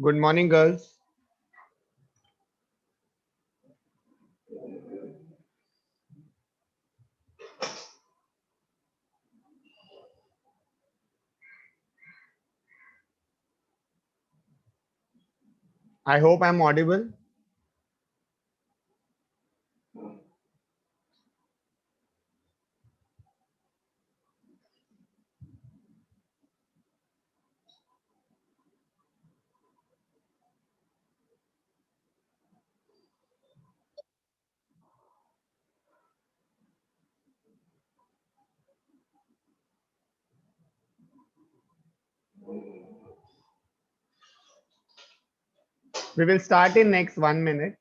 Good morning, girls. I hope I'm audible. We will start in next 1 minute.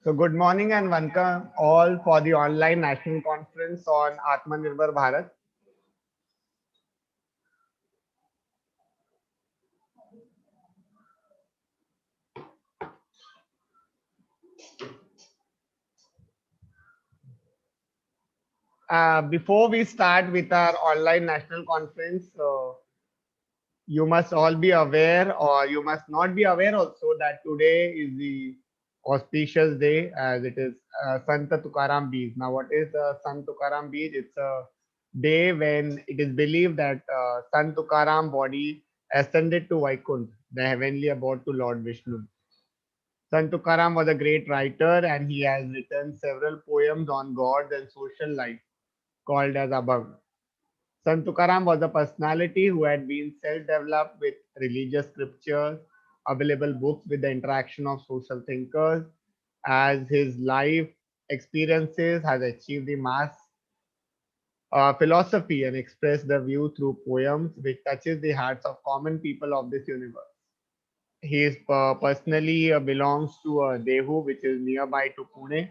So good morning and welcome all for the online national conference on Atmanirbhar Bharat. Before we start with our online national conference, you must all be aware, or you must not be aware also, that today is the auspicious day, as it is Sant Tukaram Beej. Now, what is Sant Tukaram Beej? It's a day when it is believed that Sant Tukaram body ascended to Vaikunt, the heavenly abode to Lord Vishnu. Sant Tukaram was a great writer, and he has written several poems on God and social life called as above. Sant Tukaram was a personality who had been self-developed with religious scriptures, available books with the interaction of social thinkers, as his life experiences has achieved the mass philosophy and expressed the view through poems which touches the hearts of common people of this universe. He is personally belongs to Dehu, which is nearby to Pune.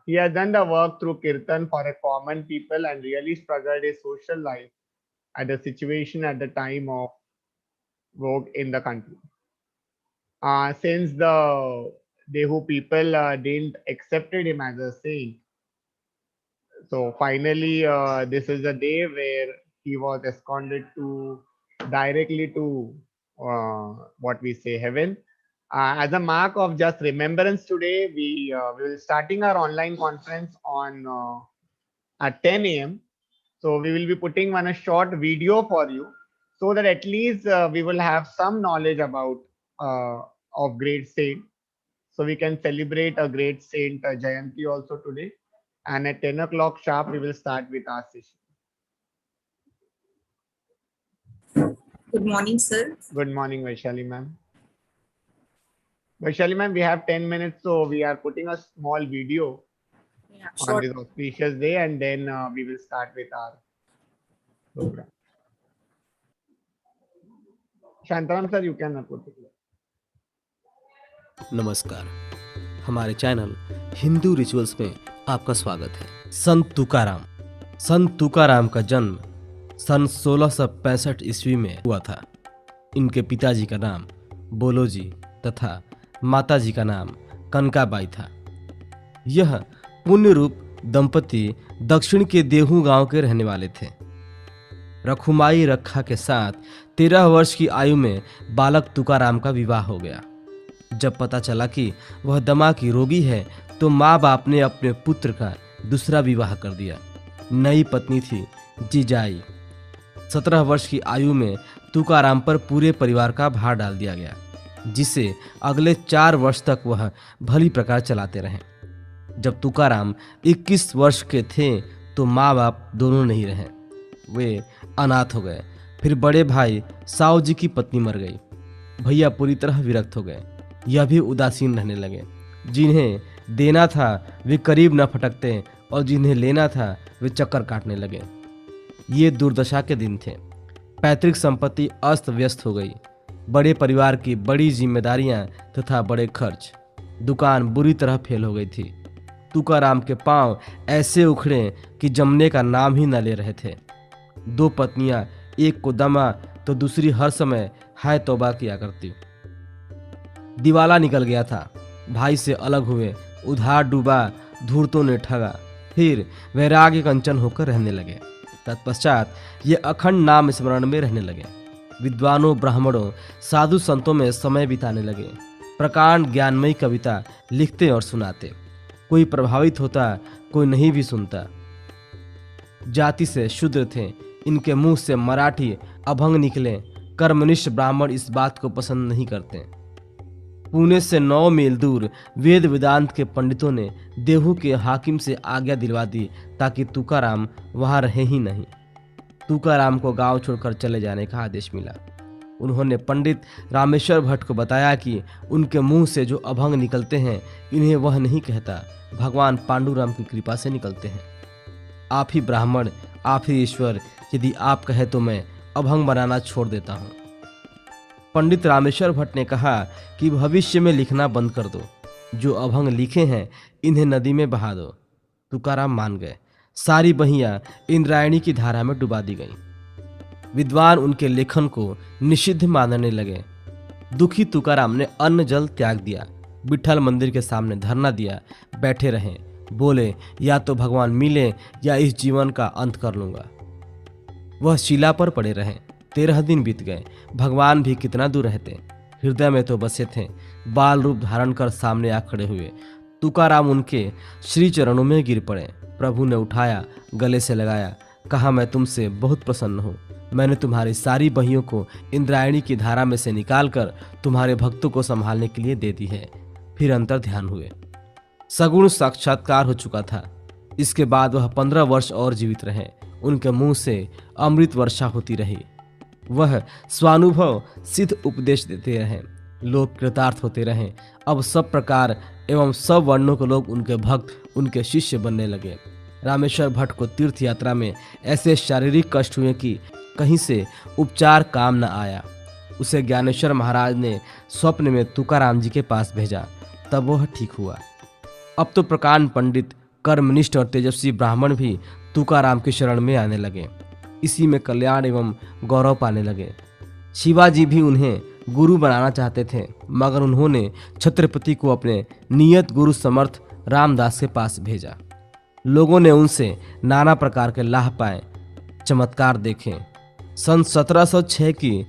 He has done the work through Kirtan for a common people and really struggled his social life at the situation at the time of vogue in the country. Since the Dehu people didn't accepted him as a saint, so finally this is the day where he was escorted to directly to what we say heaven. As a mark of just remembrance today, we will starting our online conference on at 10 a.m. So we will be putting one a short video for you, so that at least we will have some knowledge about uh, of great saint. So we can celebrate a great saint Jayanti also today. And at 10 o'clock sharp, we will start with our session. Good morning, sir. Good morning, Vaishali ma'am. Vaishali ma'am, we have 10 minutes, so we are putting a small video Yeah, on sure. this auspicious day, and then we will start with our program. Shantaram sir, you can put it. नमस्कार, हमारे channel Hindu rituals में आपका स्वागत है। संत तुकाराम का जन्म सन 1665 ईस्वी में हुआ था। इनके पिताजी का नाम बोलोजी तथा माताजी का नाम कनकाबाई था। यह पुण्य रूप दंपति दक्षिण के देहू गांव के रहने वाले थे। रखुमाई रखा के साथ 13 वर्ष की आयु में बालक तुकाराम का विवाह हो गया। जब पता चला कि वह दमा की रोगी है तो माँ बाप ने अपने पुत्र का दूसरा विवाह कर दिया। नई पत्नी थी जीजाई। 17 वर्ष की आयु में तुकाराम पर पूरे परिवार का भार डाल दिया गया, जिसे अगले 4 वर्ष तक वह भली प्रकार चलाते रहे। जब तुकाराम 21 वर्ष के थे तो माँ बाप दोनों नहीं रहे, वे अनाथ हो गए। फिर बड़े भाई साव जी की पत्नी मर गई। भैया पूरी तरह विरक्त हो गए, यह भी उदासीन रहने लगे। जिन्हें देना था वे करीब न फटकते और जिन्हें लेना था वे चक्कर काटने लगे। ये दुर्दशा के दिन थे। पैतृक संपत्ति अस्त व्यस्त हो गई। बड़े परिवार की बड़ी जिम्मेदारियां तथा बड़े खर्च। दुकान बुरी तरह फेल हो गई थी। तुकाराम के पांव ऐसे उखड़े कि जमने का नाम ही न ले रहे थे। 2 पत्नियां, एक को दमा तो दूसरी हर समय हाय तौबा किया करती। दिवाला निकल गया था। भाई से अलग हुए, उधार डूबा, धूर्तों ने ठगा। फिर वैराग्य कंचन होकर रहने लगे। तत्पश्चात ये अखंड नाम स्मरण में रहने लगे। विद्वानों, ब्राह्मणों, साधु संतों में समय बिताने लगे। प्रकांड ज्ञानमयी कविता लिखते और सुनाते। कोई प्रभावित होता, कोई नहीं भी सुनता। जाति से शूद्र थे, इनके मुंह से मराठी अभंग निकले। कर्मनिष्ठ ब्राह्मण इस बात को पसंद नहीं करते। पुणे से 9 मील दूर वेद वेदांत के पंडितों ने देहू के हाकिम से आज्ञा दिलवा दी ताकि तुकाराम वहां रहे ही नहीं। तुकाराम को गांव छोड़कर चले जाने का आदेश मिला। उन्होंने पंडित रामेश्वर भट्ट को बताया कि उनके मुंह से जो अभंग निकलते हैं इन्हें वह नहीं कहता, भगवान पांडुराम की कृपा से निकलते हैं। आप ही ब्राह्मण, आप ही ईश्वर, यदि आप कहे तो मैं अभंग बनाना छोड़ देता हूँ। पंडित रामेश्वर भट्ट ने कहा कि भविष्य में लिखना बंद कर दो। जो अभंग लिखे हैं इन्हें नदी में बहा दो। तुकाराम मान गए। सारी बहियां इंद्रायणी की धारा में डुबा दी गईं। विद्वान उनके लेखन को निषिद्ध मानने लगे। दुखी तुकाराम ने अन्न जल त्याग दिया। विठल मंदिर के सामने धरना दिया। बैठे रहे, बोले या तो भगवान मिले या इस जीवन का अंत कर लूंगा। वह शिला पर पड़े रहे। 13 दिन बीत गए। भगवान भी कितना दूर रहते, हृदय में तो बसे थे। बाल रूप धारण कर सामने आ खड़े हुए। तुकाराम उनके श्री चरणों में गिर पड़े। प्रभु ने उठाया, गले से लगाया, कहा मैं तुमसे बहुत प्रसन्न हूँ। मैंने तुम्हारी सारी बहियों को इंद्रायणी की धारा में से निकालकर तुम्हारे भक्तों को संभालने के लिए दे दी है। फिर अंतर ध्यान हुए। सगुण साक्षात्कार हो चुका था। इसके बाद वह 15 वर्ष और जीवित रहे। उनके मुंह से अमृत वर्षा होती रही। वह स्वानुभव सिद्ध उपदेश देते रहे। लोग कृतार्थ होते रहे। अब सब प्रकार एवं सब वर्णों के लोग उनके भक्त, उनके शिष्य बनने लगे। रामेश्वर भट्ट को तीर्थ यात्रा में ऐसे शारीरिक कष्ट हुए कि कहीं से उपचार काम न आया। उसे ज्ञानेश्वर महाराज ने स्वप्न में तुकाराम जी के पास भेजा, तब वह ठीक हुआ। अब तो प्रकांड पंडित, कर्मनिष्ठ और तेजस्वी ब्राह्मण भी तुकाराम की शरण में आने लगे। इसी में कल्याण एवं गौरव पाने लगे। शिवाजी भी उन्हें गुरु बनाना चाहते थे, मगर उन्होंने छत्रपति को अपने नियत गुरु समर्थ रामदास के पास भेजा। लोगों ने उनसे नाना प्रकार के लाभ पाए, चमत्कार देखे। सन 1706 की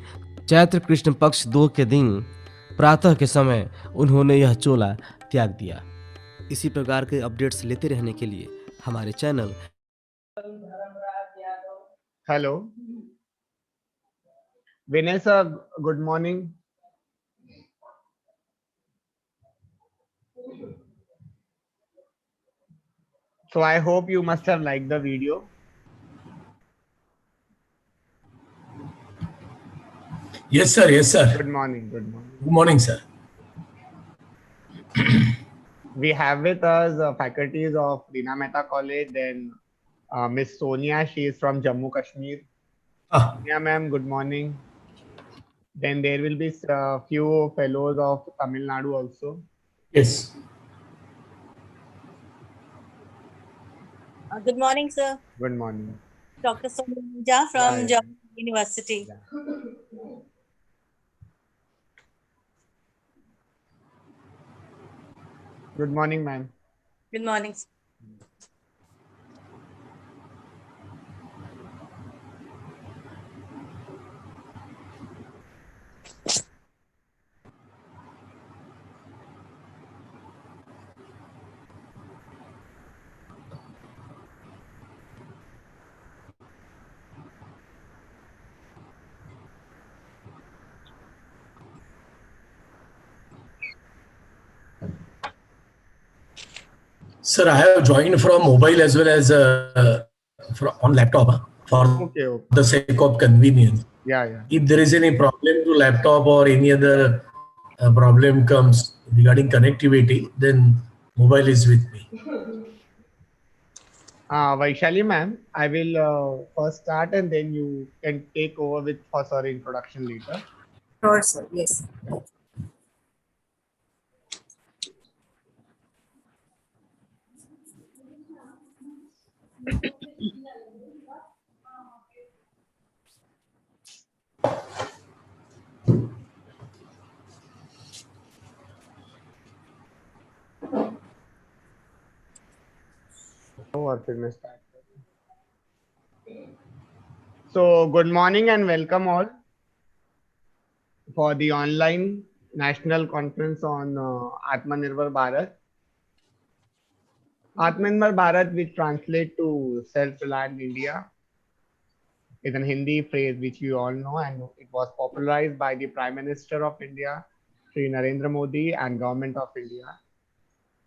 चैत्र कृष्ण पक्ष 2 के दिन प्रातः के समय उन्होंने यह चोला त्याग दिया। इसी प्रकार के अपडेट्स लेते रहने के लिए हमारे channel Hello. Vinay sir, good morning. So I hope you must have liked the video. Yes, sir. Yes, sir. Good morning. Good morning. Good morning, sir. We have with us faculties of Dina Mehta College, then Miss Sonia, she is from Jammu Kashmir. Ah, Sonia ma'am, good morning. Then there will be a few fellows of Tamil Nadu also. yes. Good morning, sir. Good morning. Dr. Sonia from Yeah. Jammu University. Good morning, ma'am. Good morning, sir. Sir, I have joined from mobile as well as on laptop for Okay, okay. the sake of convenience. Yeah, yeah. If there is any problem to laptop or any other problem comes regarding connectivity, then mobile is with me. Vaishali ma'am, I will first start and then you can take over with for our introduction later. Sure, sir. Yes. और फिर मैं start करूँ. So good morning and welcome all for the online national conference on Atmanirbhar Bharat. Atmanirbhar Bharat, which translate to self-reliant India, is an Hindi phrase which you all know, and it was popularized by the Prime Minister of India, Sri Narendra Modi, and Government of India,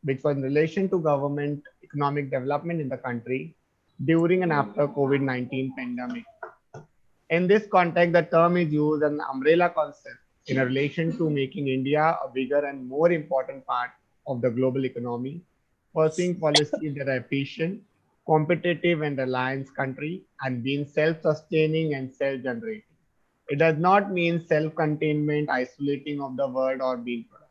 which was in relation to government economic development in the country during and after COVID-19 pandemic. In this context, the term is used as an umbrella concept in relation to making India a bigger and more important part of the global economy, pursuing policies that are efficient, competitive and reliant country, and being self-sustaining and self-generating. It does not mean self-containment, isolating of the world, or being product.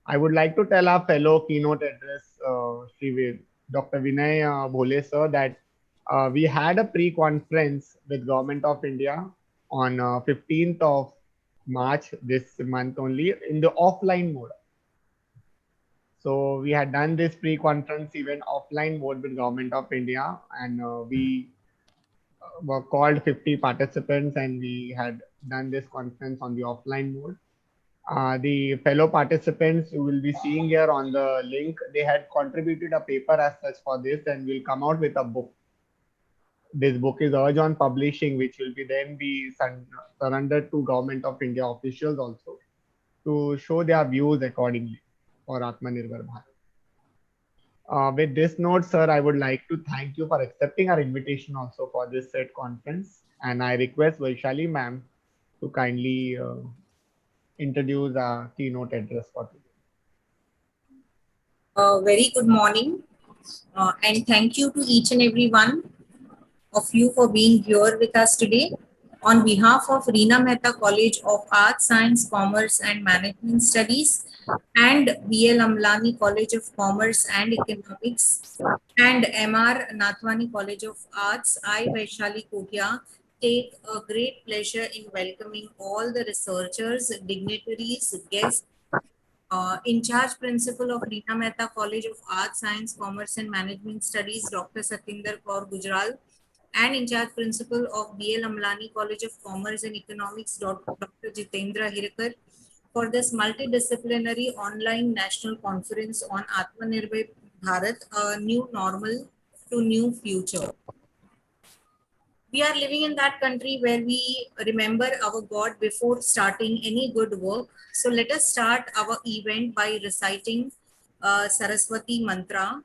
I would like to tell our fellow keynote address, Dr. Vinay Bhole sir, that we had a pre-conference with Government of India on 15th of March this month only in the offline mode. So we had done this pre-conference event offline mode with Government of India, and we were called 50 participants, and we had done this conference on the offline mode. The fellow participants you will be seeing here on the link, they had contributed a paper as such for this, and will come out with a book. This book is urged on publishing, which will be then be surrendered to Government of India officials also to show their views accordingly for Atmanirbhar Bharat. With this note, sir, I would like to thank you for accepting our invitation also for this said conference, and I request Vaishali ma'am to kindly introduce our keynote address for today. Very good morning, and thank you to each and every one of you for being here with us today. On behalf of Reena Mehta College of Arts, Science, Commerce and Management Studies and B.L. Amlani College of Commerce and Economics and M.R. Nathwani College of Arts, I, Vaishali Kogia, take a great pleasure in welcoming all the researchers, dignitaries, guests, in charge principal of Reena Mehta College of Arts, Science, Commerce and Management Studies, Dr. Satinder Kaur Gujral, and in charge principal of B.L. Amlani College of Commerce and Economics, Dr. Jitendra Hirakar, for this multidisciplinary online national conference on Atmanirbhar Bharat, a new normal to new future. We are living in that country where we remember our God before starting any good work. So let us start our event by reciting Saraswati Mantra.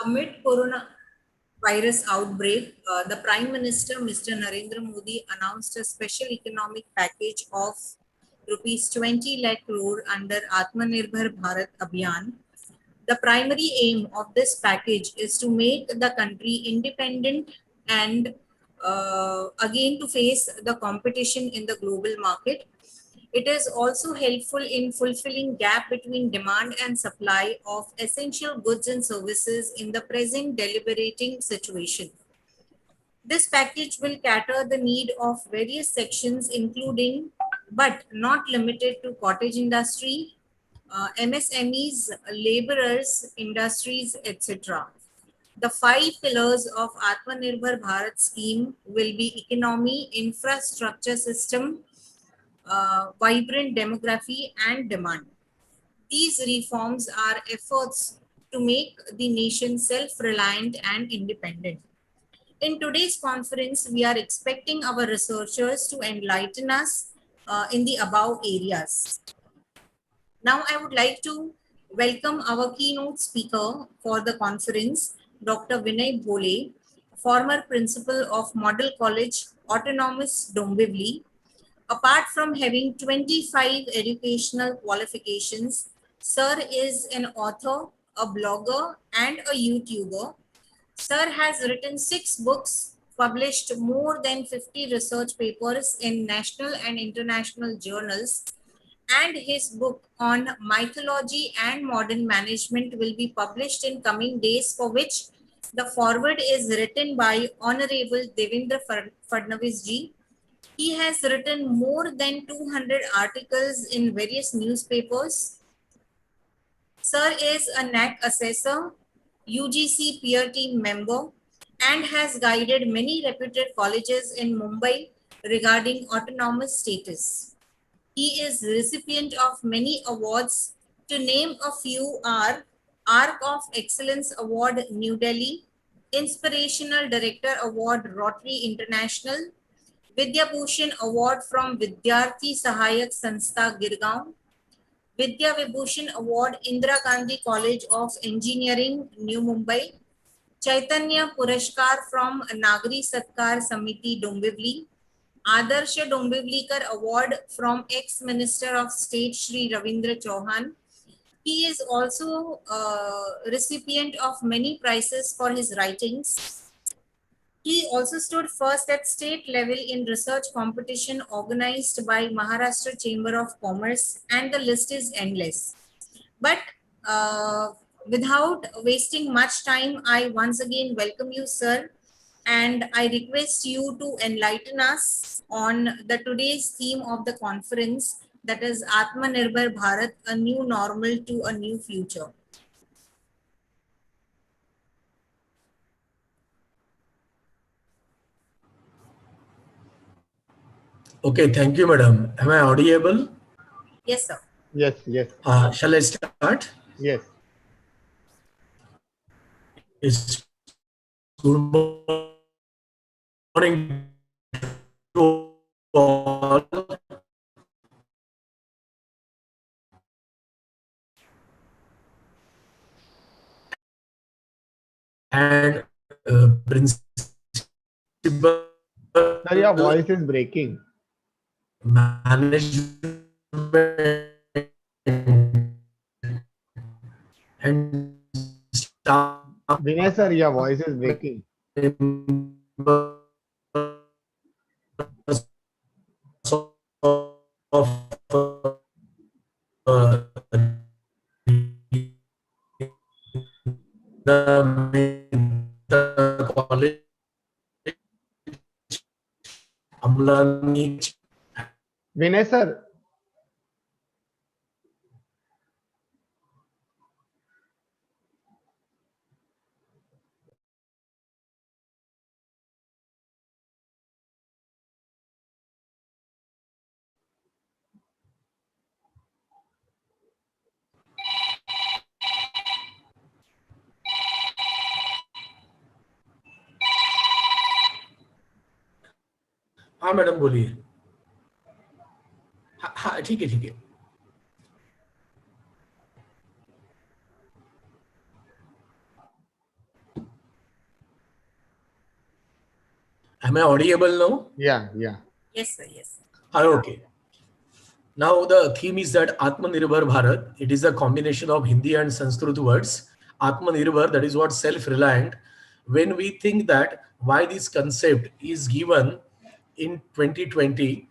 Amid Corona, virus outbreak, the Prime Minister, Mr. Narendra Modi, announced a special economic package of rupees 20 lakh crore under Atmanirbhar Bharat Abhiyan. The primary aim of this package is to make the country independent and again to face the competition in the global market. It is also helpful in fulfilling gap between demand and supply of essential goods and services in the present deliberating situation. This package will cater the need of various sections, including but not limited to cottage industry, MSMEs, laborers, industries, etc. The five pillars of Atmanirbhar Bharat scheme will be economy, infrastructure system, vibrant demography, and demand. These reforms are efforts to make the nation self-reliant and independent. In today's conference, we are expecting our researchers to enlighten us in the above areas. Now, I would like to welcome our keynote speaker for the conference, Dr. Vinay Bhole, former principal of Model College Autonomous Dombivli. Apart from having 25 educational qualifications, Sir is an author, a blogger, and a YouTuber. Sir has written 6 books, published more than 50 research papers in national and international journals, and his book on mythology and modern management will be published in coming days, for which the foreword is written by Honorable Devendra Fadnavis ji. He has written more than 200 articles in various newspapers. Sir is a NAC assessor, UGC peer team member, and has guided many reputed colleges in Mumbai regarding autonomous status. He is recipient of many awards. To name a few are Arc of Excellence Award, New Delhi, Inspirational Director Award, Rotary International, Vidya Bhushan Award from Vidyarthi Sahayak Sanstha, Girgaon, Vidya Vibhushan Award, Indira Gandhi College of Engineering, New Mumbai, Chaitanya Purashkar from Nagari Satkar Samiti, Dombivli, Adarsha Dombivlikar Award from ex-Minister of State Shri Ravindra Chauhan. He is also a recipient of many prizes for his writings. He also stood first at state level in research competition organized by Maharashtra Chamber of Commerce, and the list is endless. But without wasting much time, I once again welcome you, sir, and I request you to enlighten us on the today's theme of the conference, that is Atmanirbhar Bharat, a new normal to a new future. Okay, thank you, madam. Am I audible? Yes, sir. Yes, yes, Shall I start? yes. It's good morning to all. And principal Sir, your voice is breaking. management and staff Vinay sir, your voice is breaking. members of uh, the college, Amlani. Vinay sir, हाँ madam बोलिए. हाँ ठीक है ठीक है. Am I audible now? Yeah, yeah. Yes, sir. Yes. Okay. Now the theme is that Atmanirbhar Bharat. It is a combination of Hindi and Sanskrit words. Atmanirbhar, that is what self-reliant. When we think that why this concept is given in 2020,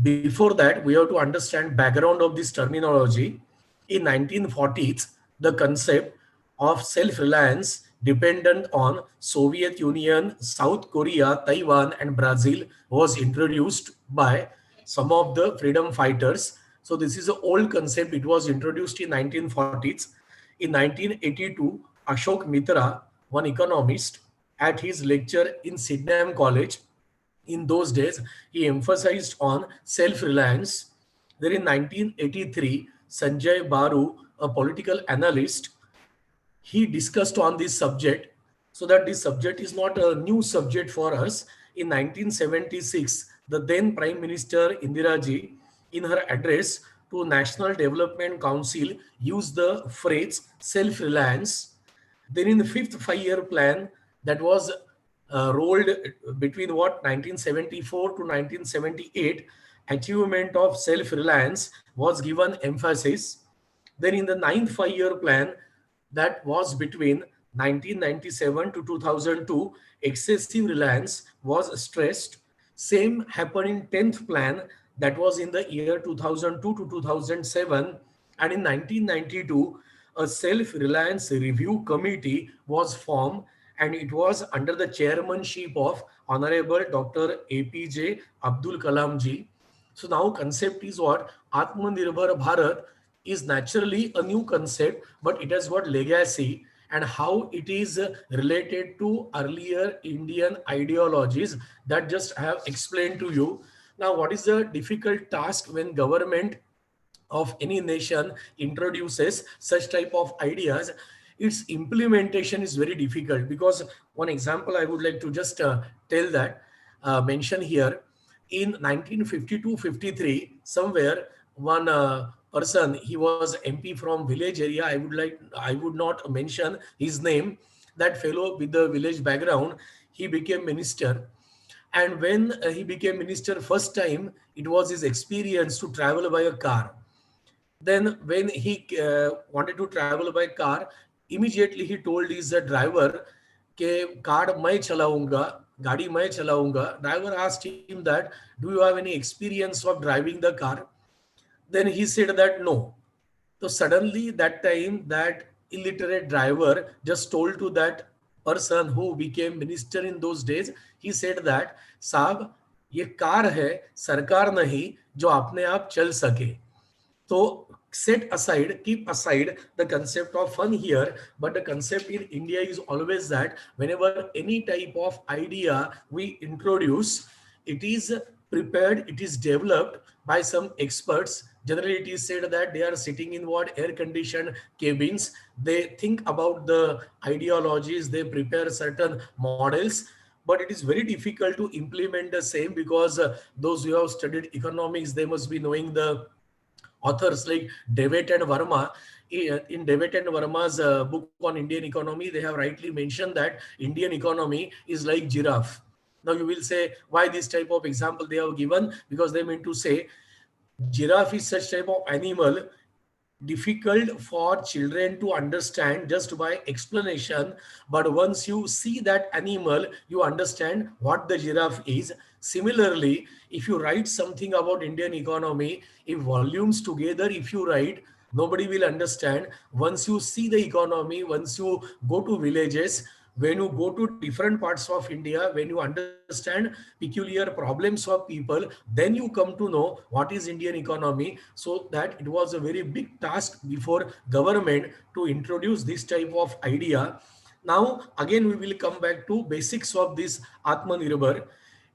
before that we have to understand background of this terminology. In 1940s, the concept of self-reliance dependent on Soviet Union, South Korea, Taiwan, and Brazil was introduced by some of the freedom fighters. So this is an old concept. It was introduced in 1940s. In 1982, Ashok Mitra, one economist, at his lecture in Sydenham College, in those days, he emphasized on self-reliance. Then in 1983, Sanjay Baru, a political analyst, he discussed on this subject, so that this subject is not a new subject for us. In 1976, the then Prime Minister Indira Ji, in her address to National Development Council, used the phrase self-reliance. Then in the fifth five-year plan that was rolled between what 1974 to 1978, achievement of self-reliance was given emphasis. Then in the ninth five-year plan that was between 1997 to 2002, excessive reliance was stressed. Same happened in 10th plan that was in the year 2002 to 2007. And in 1992, a self-reliance review committee was formed, and it was under the chairmanship of Honorable Dr. APJ Abdul Kalam ji. So now concept is what? Atmanirbhar Bharat is naturally a new concept, but it has got legacy, and how it is related to earlier Indian ideologies that just I have explained to you. Now, what is the difficult task when government of any nation introduces such type of ideas? Its implementation is very difficult, because one example I would like to just tell that mention here. In 1952-53, somewhere one person, he was MP from village area. I would not mention his name. That fellow with the village background, he became minister. And when he became minister first time, it was his experience to travel by a car. Then when he wanted to travel by car, immediately he told his driver कि car मैं चलाऊंगा, गाड़ी मैं चलाऊंगा. Driver asked him that, do you have any experience of driving the car? Then he said that no. So suddenly that time, that illiterate driver just told to that person who became minister in those days, he said that, साहब ये car है, सरकार नहीं जो अपने आप चल सके. So set aside, keep aside the concept of fun here, but the concept in India is always that whenever any type of idea we introduce, it is prepared, it is developed by some experts. Generally, it is said that they are sitting in what air-conditioned cabins. They think about the ideologies, they prepare certain models, but it is very difficult to implement the same, because those who have studied economics, they must be knowing the authors like Devitt and Verma. In Devitt and Verma's book on Indian economy, they have rightly mentioned that Indian economy is like giraffe. Now you will say, why this type of example they have given? Because they mean to say giraffe is such type of animal difficult for children to understand just by explanation, but once you see that animal, you understand what the giraffe is. Similarly, if you write something about Indian economy, if volumes together, if you write, nobody will understand. Once you see the economy, once you go to villages, when you go to different parts of India, when you understand peculiar problems of people, then you come to know what is Indian economy. So that it was a very big task before government to introduce this type of idea. Now, again, we will come back to basics of this Atmanirbhar.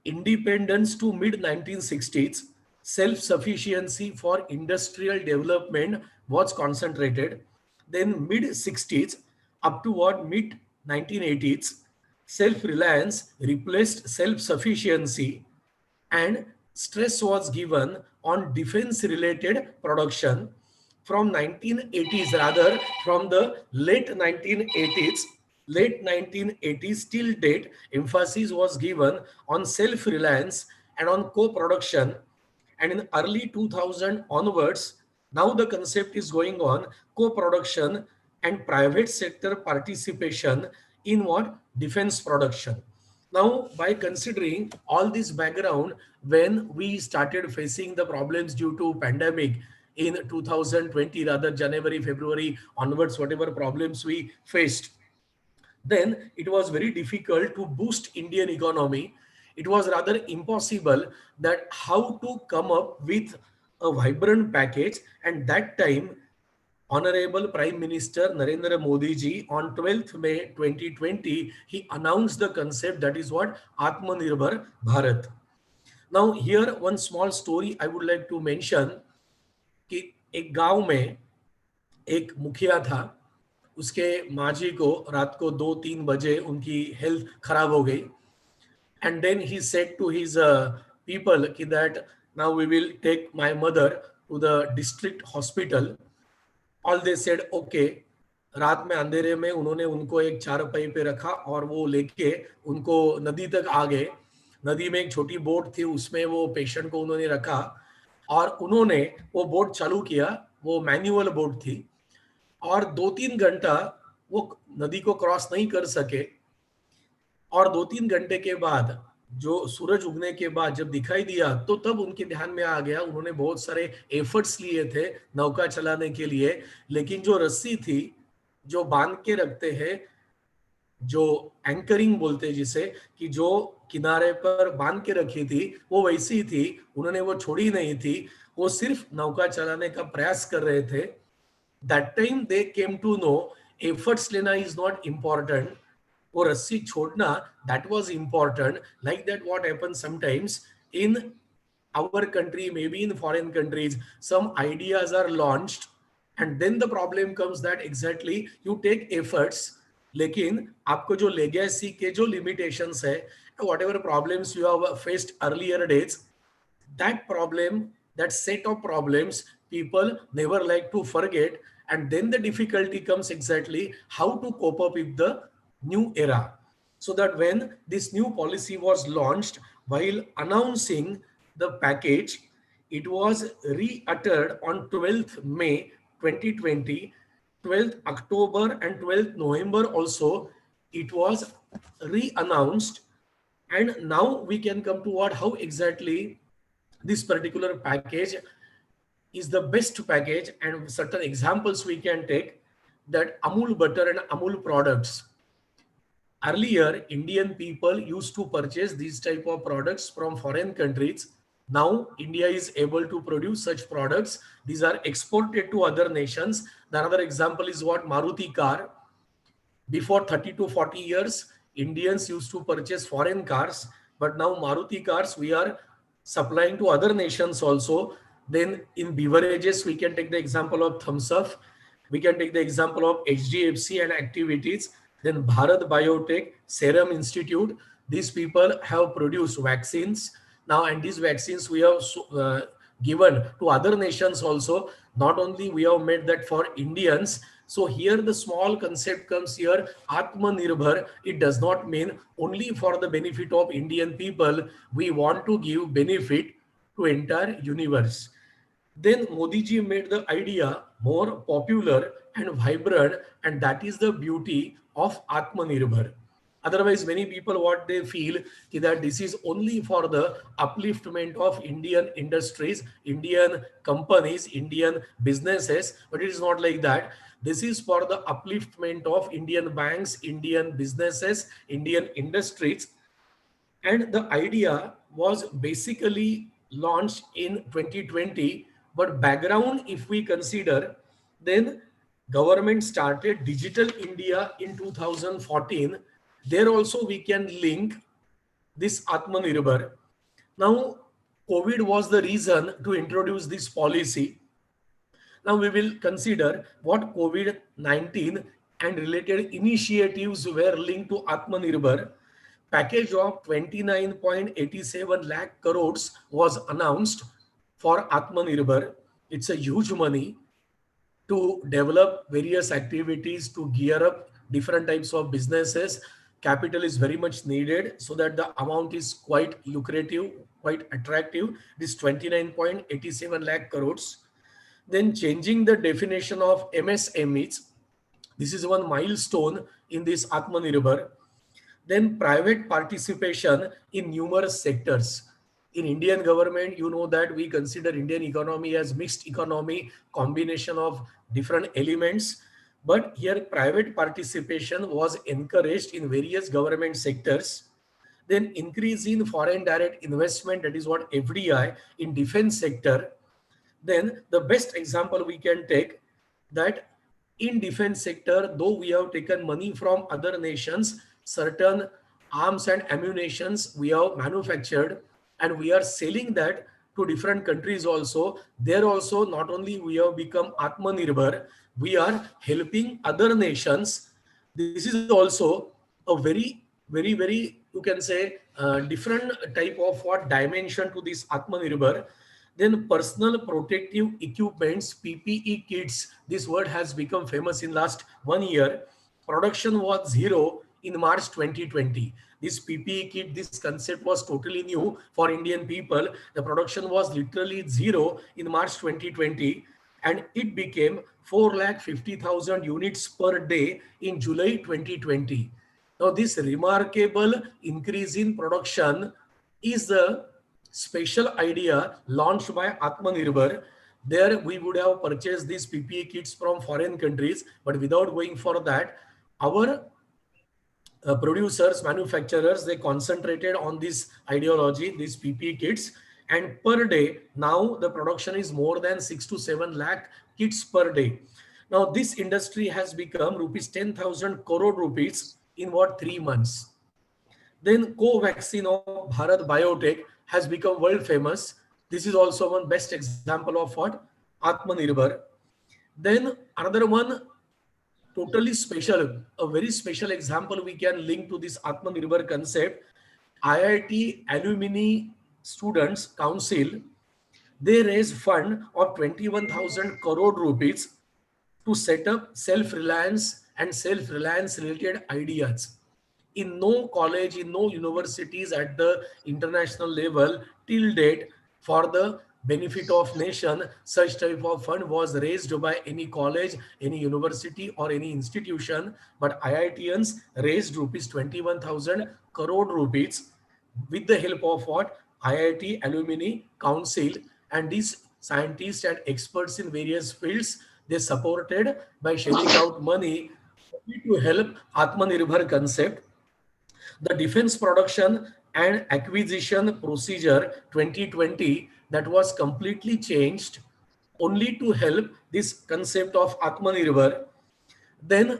Independence to mid-1960s, self-sufficiency for industrial development was concentrated. Then mid-60s up to what mid-1980s, self-reliance replaced self-sufficiency, and stress was given on defense-related production. From 1980s, rather from the late 1980s, late 1980s till date, emphasis was given on self-reliance and on co-production. And in early 2000 onwards, now the concept is going on co-production and private sector participation in what? Defense production. Now, by considering all this background, when we started facing the problems due to pandemic in 2020, rather January, February onwards, whatever problems we faced, then it was very difficult to boost Indian economy. It was rather impossible that how to come up with a vibrant package. And that time, Honorable Prime Minister Narendra Modi ji on 12th May 2020, he announced the concept that is what? Atmanirbhar Bharat. Now here one small story I would like to mention कि एक गांव में एक मुखिया था, उसके माँ जी को रात को 2-3 बजे उनकी हेल्थ खराब हो गई. And then he said to his people that now we will take my mother to the district hospital. All they said okay. रात में अंधेरे में उन्होंने उनको एक चारपाई पे रखा और वो लेके उनको नदी तक आ गए. नदी में एक छोटी बोट थी, उसमें वो पेशेंट को उन्होंने रखा और उन्होंने वो बोट चालू किया. वो मैनुअल बोट थी और 2-3 घंटा वो नदी को क्रॉस नहीं कर सके. और 2-3 घंटे के बाद जो सूरज उगने के बाद जब दिखाई दिया तो तब उनके ध्यान में आ गया. उन्होंने बहुत सारे एफर्ट्स लिए थे नौका चलाने के लिए, लेकिन जो रस्सी थी जो बांध के रखते हैं, जो एंकरिंग बोलते हैं जिसे, कि जो किनारे पर बांध के रखी थी वो वैसी थी, उन्होंने वो छोड़ी नहीं थी. वो सिर्फ नौका चलाने का प्रयास कर रहे थे. That time they came to know efforts लेना इज नॉट इम्पॉर्टेंट, वो रस्सी छोड़ना that was important. Like that what happens sometimes in our country, maybe in foreign countries, some ideas are launched and then the problem comes that exactly you take efforts, लेकिन आपको जो legacy के जो limitations है, whatever problems you have faced earlier days, that problem, that set of problems, people never like to forget. And then the difficulty comes exactly how to cope up with the new era. So that when this new policy was launched, while announcing the package, it was re-uttered on 12th May 2020, 12th October and 12th November also, it was re-announced. And now we can come to what, how exactly this particular package is the best package. And certain examples we can take, that Amul butter and Amul products. Earlier, Indian people used to purchase these type of products from foreign countries. Now, India is able to produce such products. These are exported to other nations. The another example is what? Maruti car. Before 30 to 40 years, Indians used to purchase foreign cars. But now Maruti cars, we are supplying to other nations also. Then in beverages, we can take the example of Thumbs Up. We can take the example of HDFC and activities. Then Bharat Biotech, Serum Institute, these people have produced vaccines now, and these vaccines we have given to other nations also. Not only we have made that for Indians. So here the small concept comes here, Atmanirbhar. It does not mean only for the benefit of Indian people. We want to give benefit to entire universe. Then Modi ji made the idea more popular and vibrant, and that is the beauty of Atmanirbhar. Otherwise, many people, what they feel is that this is only for the upliftment of Indian industries, Indian companies, Indian businesses, but it is not like that. This is for the upliftment of Indian banks, Indian businesses, Indian industries. And the idea was basically launched in 2020, but background, if we consider, then government started Digital India in 2014. There also we can link this Atmanirbhar. Now, COVID was the reason to introduce this policy. Now we will consider what COVID-19 and related initiatives were linked to Atmanirbhar. Package of 29.87 lakh crores was announced for Atmanirbhar. It's a huge money to develop various activities to gear up different types of businesses. Capital is very much needed so that the amount is quite lucrative, quite attractive. This 29.87 lakh crores. Then changing the definition of MSMEs. This is one milestone in this Atmanirbhar. Then private participation in numerous sectors. In Indian government, you know that we consider Indian economy as mixed economy, combination of different elements. But here private participation was encouraged in various government sectors. Then increase in foreign direct investment, that is what FDI in defense sector. Then the best example we can take that in defense sector, though we have taken money from other nations, certain arms and ammunitions we have manufactured and we are selling that to different countries also. There also, not only we have become Atmanirbhar, we are helping other nations. This is also a very, you can say, different type of what dimension to this Atmanirbhar. Then personal protective equipments, PPE kits. This word has become famous in last 1 year. Production was zero in March 2020. This PPE kit, this concept was totally new for Indian people. The production was literally zero in March 2020 and it became 450,000 units per day in July 2020. Now this remarkable increase in production is the special idea launched by Atmanirbhar. There we would have purchased these PPE kits from foreign countries, but without going for that, our producers, manufacturers, they concentrated on this ideology, these PPE kits, and per day, now the production is more than 6 to 7 lakh kits per day. Now this industry has become rupees 10,000 crore rupees in what 3 months. Then co-vaccine of Bharat Biotech has become world famous. This is also one best example of what? Atmanirbhar. Then another one totally special, a very special example we can link to this Atmanirbhar concept. IIT Alumni Students Council, they raised fund of 21,000 crore rupees to set up self-reliance and self-reliance related ideas. In no college, in no universities at the international level till date, for the benefit of nation, such type of fund was raised by any college, any university or any institution. But IITians raised rupees 21,000 crore rupees with the help of what? IIT Alumni Council, and these scientists and experts in various fields, they supported by shelling out money to help Atmanirbhar concept. The defense production and acquisition procedure 2020, that was completely changed only to help this concept of Atmanirbhar. Then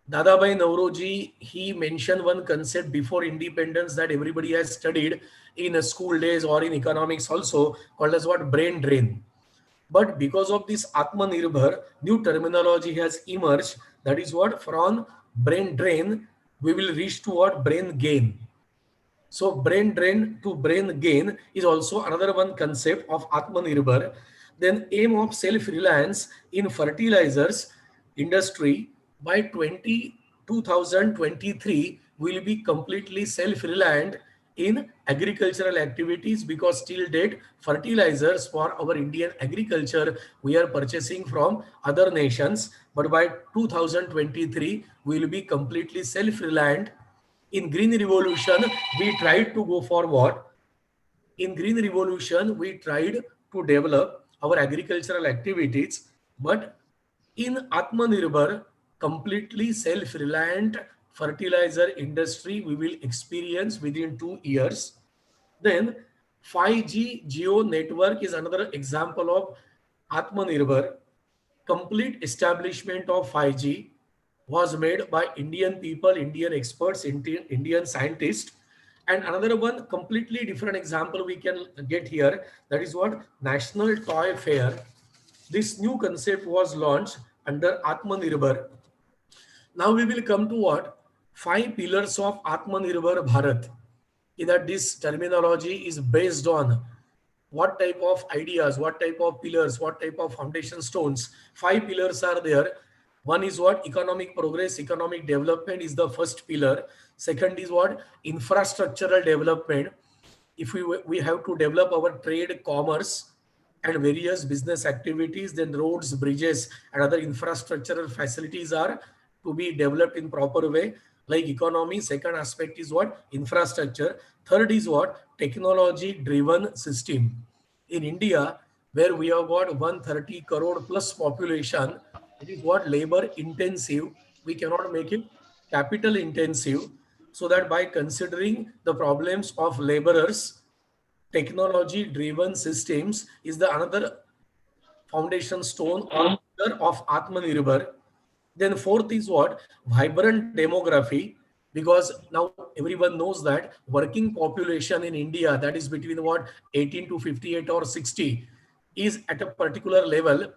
Dadabhai Nauroji, he mentioned one concept before independence that everybody has studied in school days or in economics also, called as what? Brain drain. But because of this Atmanirbhar, new terminology has emerged. That is what? From brain drain, we will reach to what? Brain gain. So brain drain to brain gain is also another one concept of Atmanirbhar. Then aim of self-reliance in fertilizers industry by 2023 will be completely self-reliant in agricultural activities, because till date fertilizers for our Indian agriculture we are purchasing from other nations, but by 2023 we will be completely self-reliant. In green revolution we tried to go for what? In green revolution we tried to develop our agricultural activities, but in Atmanirbhar completely self-reliant fertilizer industry we will experience within 2 years. Then 5G geo network is another example of Atmanirbhar. Complete establishment of 5G was made by Indian people, Indian experts, Indian scientists. And another one completely different example we can get here, that is what? National Toy Fair. This new concept was launched under Atmanirbhar. Now we will come to what? 5 pillars of Atmanirbhar Bharat. That this terminology is based on what type of ideas, what type of pillars, what type of foundation stones. 5 pillars are there. One is what? Economic progress, economic development is the first pillar. Second is what? Infrastructural development. If we have to develop our trade, commerce, and various business activities, then roads, bridges, and other infrastructural facilities are to be developed in proper way, like economy. Second aspect is what? Infrastructure. Third is what? Technology driven system. In India, where we have got 130 crore plus population, it is what? Labor intensive. We cannot make it capital intensive. So that by considering the problems of laborers, technology driven systems is the another foundation stone or pillar of Atmanirbhar. Then fourth is what? Vibrant demography, because now everyone knows that working population in India, that is between what? 18 to 58 or 60, is at a particular level,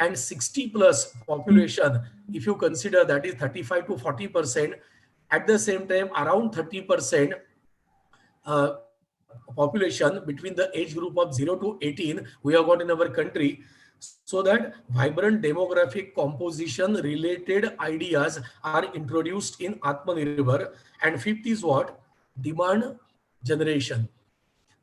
and 60 plus population, if you consider, that is 35 to 40%. At the same time, around 30% population between the age group of 0 to 18 we have got in our country. So that vibrant demographic composition related ideas are introduced in Atmanirbhar. And fifth is what? Demand generation.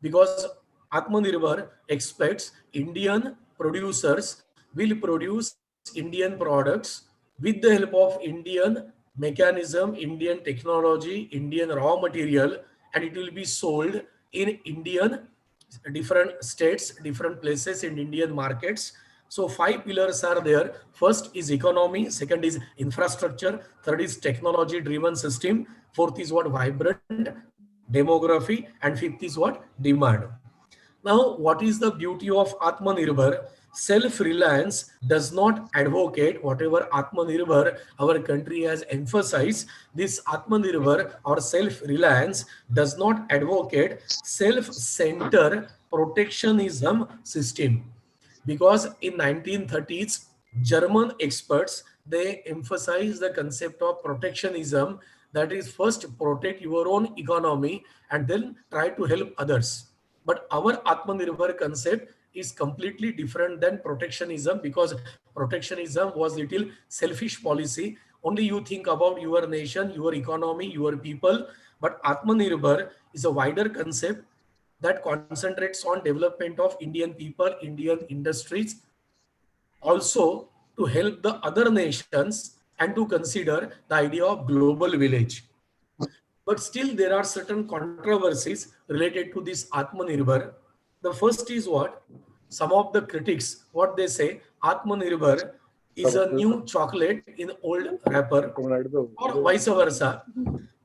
Because Atmanirbhar expects Indian producers will produce Indian products with the help of Indian mechanism, Indian technology, Indian raw material, and it will be sold in Indian different states, different places in Indian markets. So five pillars are there. First is economy, second is infrastructure, third is technology driven system, fourth is what? Vibrant demography, and fifth is what? Demand. Now, what is the beauty of Atmanirbhar? Self-reliance does not advocate whatever Atmanirbhar our country has emphasized. This Atmanirbhar or self-reliance does not advocate self-centered protectionism system, because in 1930s German experts, they emphasize the concept of protectionism, that is first protect your own economy and then try to help others. But our Atmanirbhar concept is completely different than protectionism, because protectionism was little selfish policy, only you think about your nation, your economy, your people. But Atmanirbhar is a wider concept that concentrates on development of Indian people, Indian industries, also to help the other nations, and to consider the idea of global village. But still there are certain controversies related to this Atmanirbhar. The first is what? Some of the critics, what they say, Atmanirbhar is a new chocolate in old wrapper, or vice versa.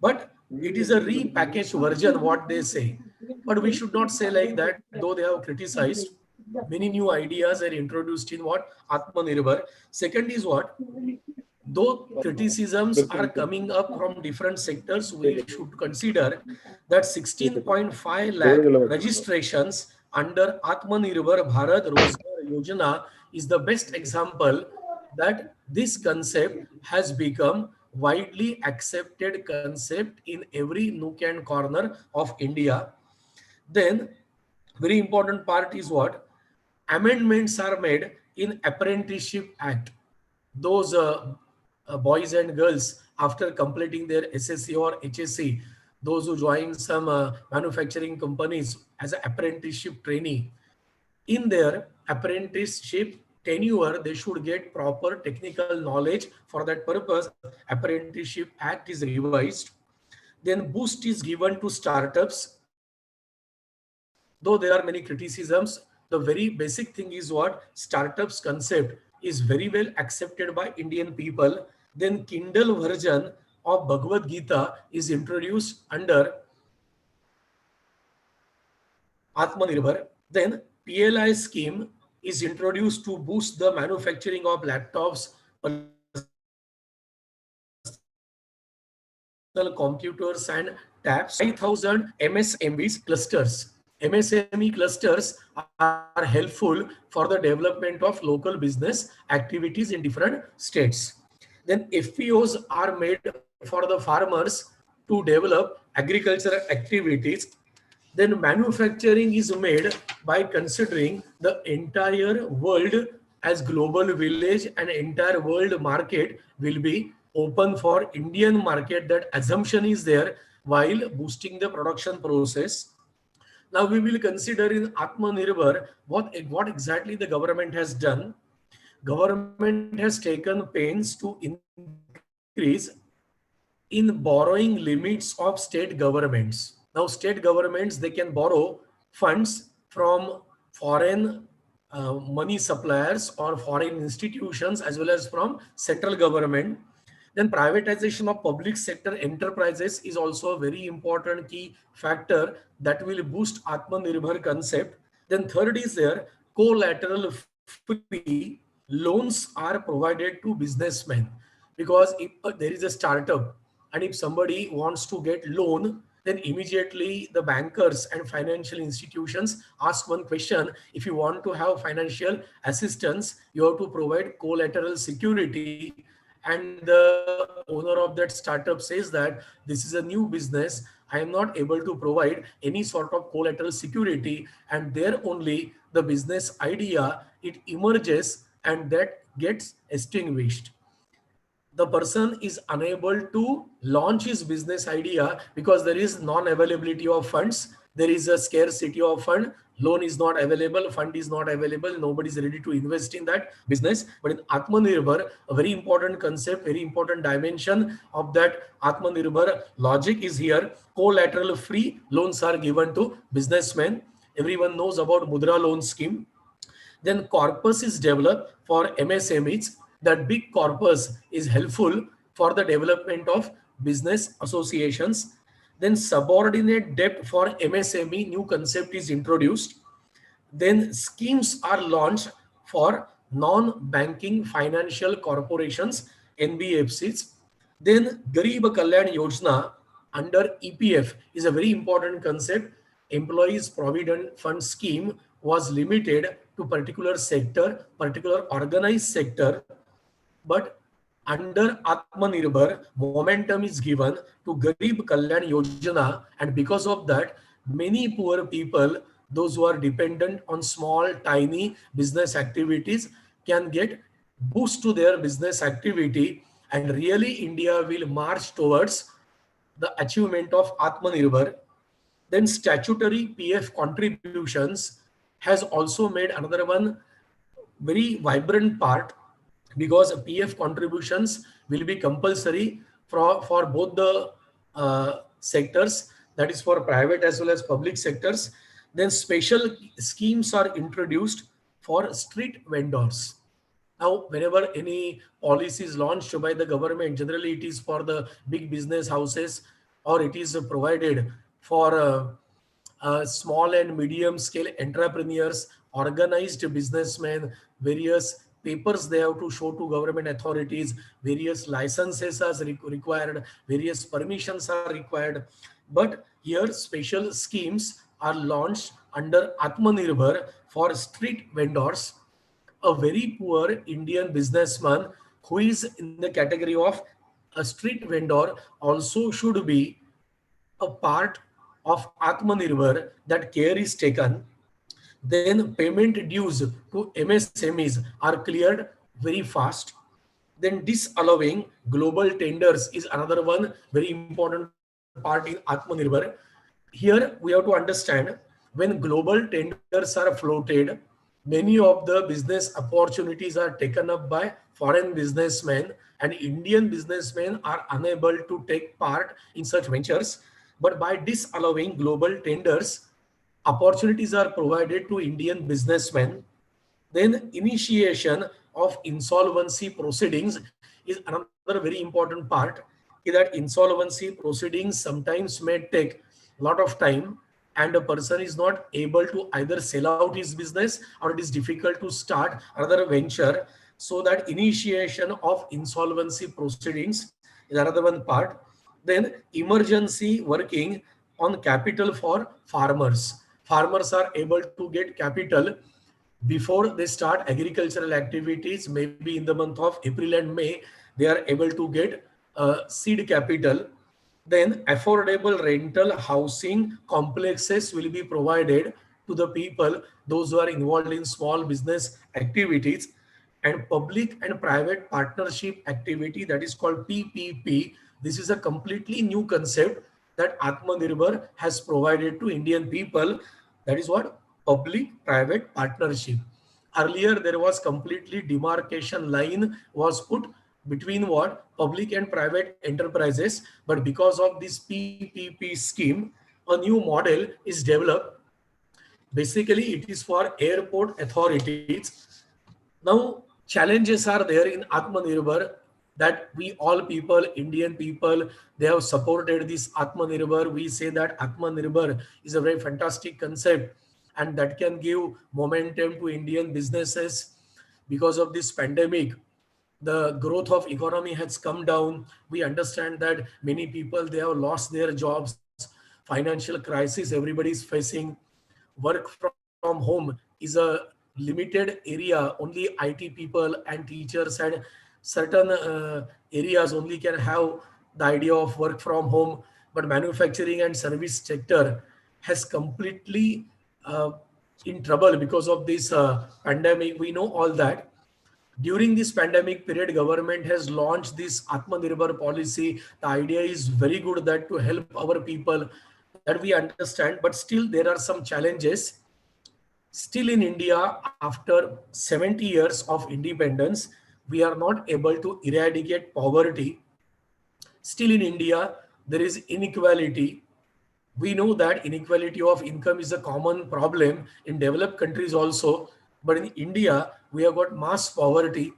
But it is a repackaged version, what they say. But we should not say like that, though they have criticized. Many new ideas are introduced in what? Atmanirbhar. Second is what? Though criticisms are coming up from different sectors, we should consider that 16.5 lakh registrations under Atmanirbhar Bharat Rozgar Yojana is the best example that this concept has become widely accepted concept in every nook and corner of India. Then very important part is what? Amendments are made in Apprenticeship Act. Those boys and girls, after completing their SSC or HSC, those who join some manufacturing companies as an apprenticeship trainee, in their apprenticeship tenure, they should get proper technical knowledge. For that purpose, Apprenticeship Act is revised. Then boost is given to startups. Though there are many criticisms, the very basic thing is what? Startups concept is very well accepted by Indian people. Then Kindle version of Bhagavad Gita is introduced under Atmanirbhar. Then PLI scheme is introduced to boost the manufacturing of laptops, computers and tabs. 5,000 MSMEs clusters. MSME clusters are helpful for the development of local business activities in different states. Then FPOs are made for the farmers to develop agricultural activities. Then manufacturing is made by considering the entire world as global village and entire world market will be open for Indian market. That assumption is there while boosting the production process. Now we will consider in Atmanirbhar what exactly the government has done. Government has taken pains to increase in borrowing limits of state governments. Now state governments, they can borrow funds from foreign money suppliers or foreign institutions as well as from central government. Then privatization of public sector enterprises is also a very important key factor that will boost Atmanirbhar concept. Then third is there collateral free loans are provided to businessmen, because if there is a startup and if somebody wants to get loan, then immediately the bankers and financial institutions ask one question: if you want to have financial assistance, you have to provide collateral security. And the owner of that startup says that this is a new business, I am not able to provide any sort of collateral security, and there only the business idea it emerges and that gets extinguished. The person is unable to launch his business idea because there is non-availability of funds, there is a scarcity of fund, loan is not available, fund is not available, nobody is ready to invest in that business. But in Atmanirbhar, a very important concept, very important dimension of that Atmanirbhar logic is here. Collateral free loans are given to businessmen. Everyone knows about Mudra loan scheme. Then corpus is developed for MSMEs. That big corpus is helpful for the development of business associations. Then subordinate debt for MSME, new concept is introduced. Then schemes are launched for non-banking financial corporations, NBFCs. Then Garib Kalyan Yojana under EPF is a very important concept. Employees Provident Fund scheme was limited to particular sector, particular organized sector, but under Atmanirbhar, momentum is given to Garib Kalyan Yojana, and because of that, many poor people, those who are dependent on small, tiny business activities, can get boost to their business activity, and really India will march towards the achievement of Atmanirbhar. Then statutory PF contributions has also made another one very vibrant part, because PF contributions will be compulsory for both the sectors, that is for private as well as public sectors. Then special schemes are introduced for street vendors. Now, whenever any policy is launched by the government, generally it is for the big business houses, or it is provided for small and medium scale entrepreneurs, organized businessmen. Various papers they have to show to government authorities, various licenses are required, various permissions are required. But here special schemes are launched under Atmanirbhar for street vendors. A very poor Indian businessman who is in the category of a street vendor also should be a part of Atmanirbhar, that care is taken. Then payment dues to MSMEs are cleared very fast. Then disallowing global tenders is another one very important part in Atmanirbhar. Here we have to understand, when global tenders are floated, many of the business opportunities are taken up by foreign businessmen, and Indian businessmen are unable to take part in such ventures. But by disallowing global tenders, opportunities are provided to Indian businessmen. Then initiation of insolvency proceedings is another very important part. That insolvency proceedings sometimes may take a lot of time, and a person is not able to either sell out his business, or it is difficult to start another venture. So that initiation of insolvency proceedings is another one part. Then emergency working on capital for farmers. Farmers are able to get capital before they start agricultural activities. Maybe in the month of April and May, they are able to get seed capital. Then affordable rental housing complexes will be provided to the people, those who are involved in small business activities. and public and private partnership activity, that is called PPP. This is a completely new concept that Atmanirbhar has provided to Indian people. That is what public private partnership. Earlier there was completely demarcation line was put between what public and private enterprises, but because of this PPP scheme, a new model is developed. Basically it is for airport authorities. Now, challenges are there in Atmanirbhar, that we all people, Indian people, they have supported this Atmanirbhar. We say that Atmanirbhar is a very fantastic concept and that can give momentum to Indian businesses. Because of this pandemic, the growth of economy has come down. We understand that many people, they have lost their jobs, financial crisis everybody is facing. Work from home is a limited area, only IT people and teachers and certain areas only can have the idea of work from home. But manufacturing and service sector has completely in trouble because of this pandemic. We know all that. During this pandemic period, government has launched this Atmanirbhar policy. The idea is very good, that to help our people, that we understand, but still there are some challenges. Still in India, after 70 years of independence, we are not able to eradicate poverty. Still in India, there is inequality. We know that inequality of income is a common problem in developed countries also, but in India we have got mass poverty.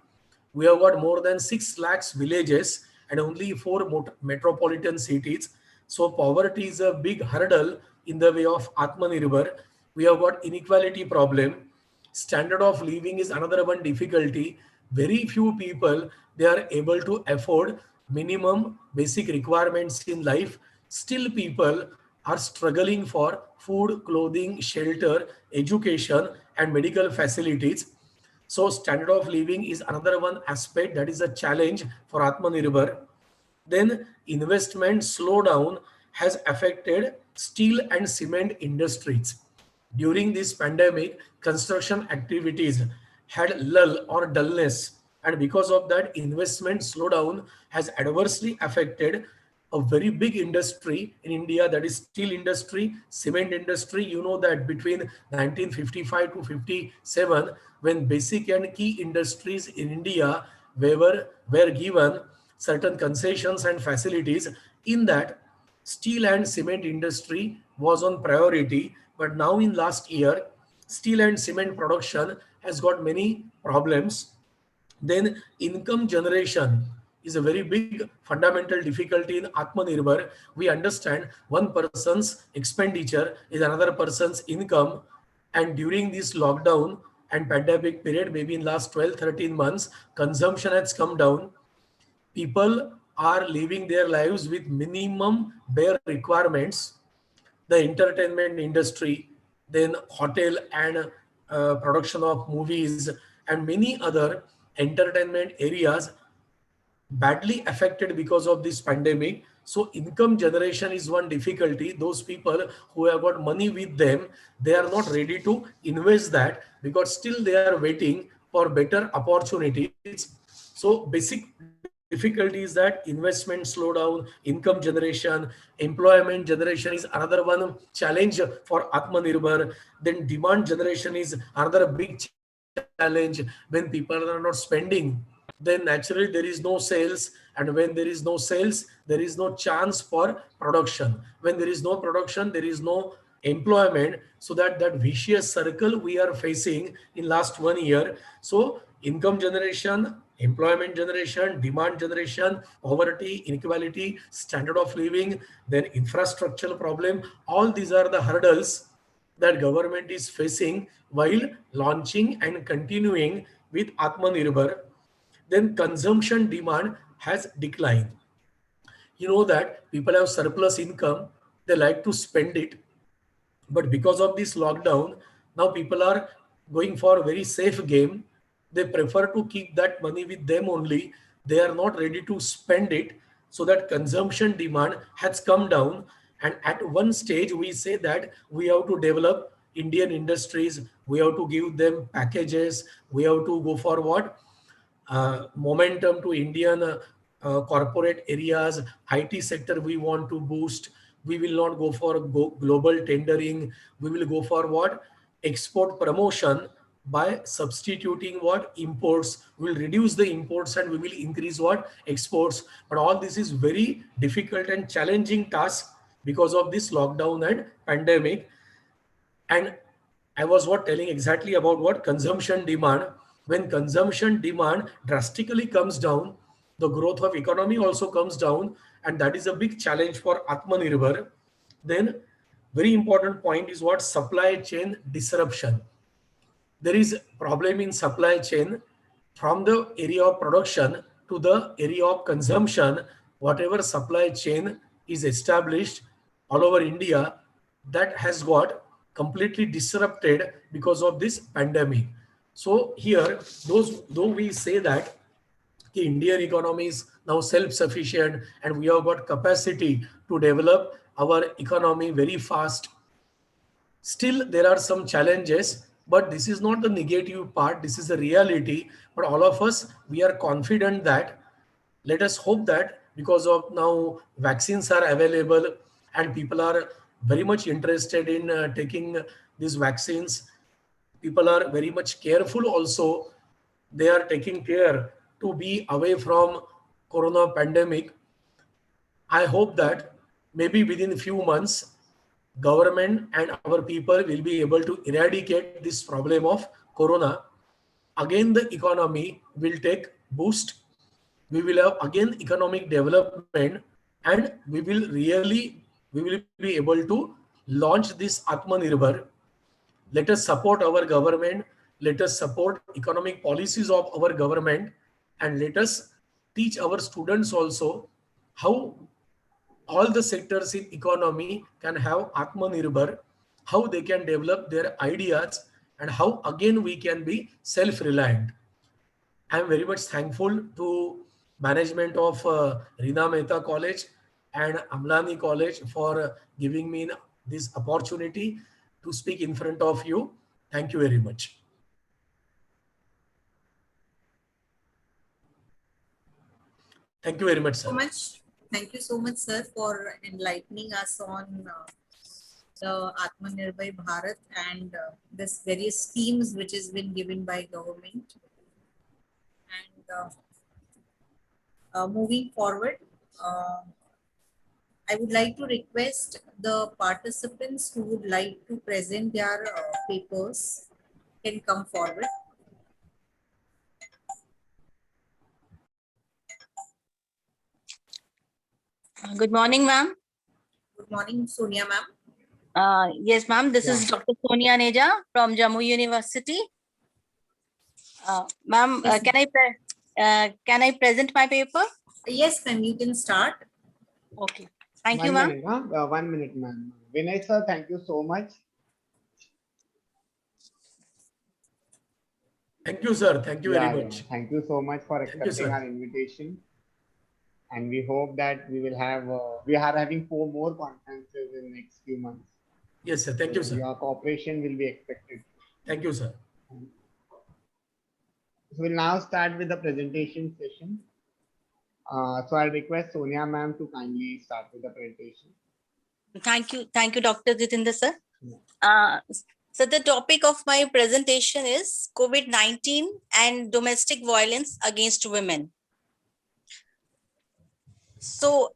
We have got more than 6 lakhs villages and only 4 metropolitan cities. So poverty is a big hurdle in the way of Atmanirbhar. We have got inequality problem. Standard of living is another one difficulty. Very few people, they are able to afford minimum basic requirements in life. Still people are struggling for food, clothing, shelter, education, and medical facilities. So standard of living is another one aspect that is a challenge for Atmanirbhar. Then investment slowdown has affected steel and cement industries. During this pandemic, construction activities had lull or dullness, and because of that, investment slowdown has adversely affected a very big industry in India, that is steel industry, cement industry. You know that between 1955 to 57, when basic and key industries in India were given certain concessions and facilities, in that steel and cement industry was on priority. But now in last year, steel and cement production has got many problems. Then income generation is a very big fundamental difficulty in Atmanirbhar. We understand one person's expenditure is another person's income. And during this lockdown and pandemic period, maybe in last 12, 13 months, consumption has come down. People are living their lives with minimum bare requirements. The entertainment industry, then hotel and production of movies and many other entertainment areas badly affected because of this pandemic. So income generation is one difficulty. Those people who have got money with them, they are not ready to invest that because still they are waiting for better opportunities. So basic difficulty is that investment slowdown, income generation, employment generation is another one challenge for Atmanirbhar. Then demand generation is another big challenge. When people are not spending, then naturally there is no sales, and when there is no sales, there is no chance for production. When there is no production, there is no employment. So that vicious circle we are facing in last 1 year. So income generation, employment generation, demand generation, poverty, inequality, standard of living, then infrastructural problem, all these are the hurdles that government is facing while launching and continuing with Atmanirbhar. Then consumption demand has declined. You know that people have surplus income, they like to spend it. But because of this lockdown, now people are going for a very safe game. They prefer to keep that money with them only. They are not ready to spend it. So that consumption demand has come down. And at one stage, we say that we have to develop Indian industries. We have to give them packages. We have to go for what? momentum to Indian corporate areas, IT sector we want to boost. We will not go for global tendering. We will go for what? Export promotion by substituting what? Imports. We will reduce the imports and we will increase what? Exports. But all this is very difficult and challenging task because of this lockdown and pandemic. And I was what telling exactly about what consumption demand. When consumption demand drastically comes down, the growth of economy also comes down, and that is a big challenge for Atmanirbhar. Then very important point is what? Supply chain disruption. There is problem in supply chain from the area of production to the area of consumption. Whatever supply chain is established all over India, that has got completely disrupted because of this pandemic. So here, though we say that the Indian economy is now self-sufficient and we have got capacity to develop our economy very fast, still there are some challenges, but this is not the negative part, this is the reality. But all of us, we are confident that, let us hope that because of now vaccines are available and people are very much interested in taking these vaccines, people are very much careful also, they are taking care to be away from corona pandemic. I hope that maybe within a few months, government and our people will be able to eradicate this problem of corona. Again, the economy will take boost. We will have again economic development, and we will be able to launch this Atmanirbhar. Let us support our government. Let us support economic policies of our government, and let us teach our students also how all the sectors in economy can have Atmanirbhar, how they can develop their ideas, and how again we can be self-reliant. I am very much thankful to management of Rina Mehta College and Amlani College for giving me this opportunity to speak in front of you. Thank you very much. Thank you very much, sir. Thank you so much, sir, for enlightening us on the Atmanirbhar Bharat and this various schemes which has been given by government. And moving forward, I would like to request the participants who would like to present their papers can come forward. Good morning, ma'am. Good morning, Sonia ma'am. Yes, ma'am. This is Dr. Sonia Neja from Jammu University. Ma'am, Yes, can I present my paper? Yes, ma'am. You can start. Okay. Thank you, ma'am. 1 minute, ma'am. Vinay sir, thank you so much. Thank you, sir. Thank you very much. Thank you so much for accepting our invitation. And we hope that we will have, we are having 4 more conferences in next few months. Yes, sir. Thank you, sir. Your cooperation will be expected. Thank you, sir. So we'll now start with the presentation session. So I'll request Sonia ma'am to kindly start with the presentation. Thank you, Dr. Jitendra, sir. So the topic of my presentation is COVID-19 and domestic violence against women. So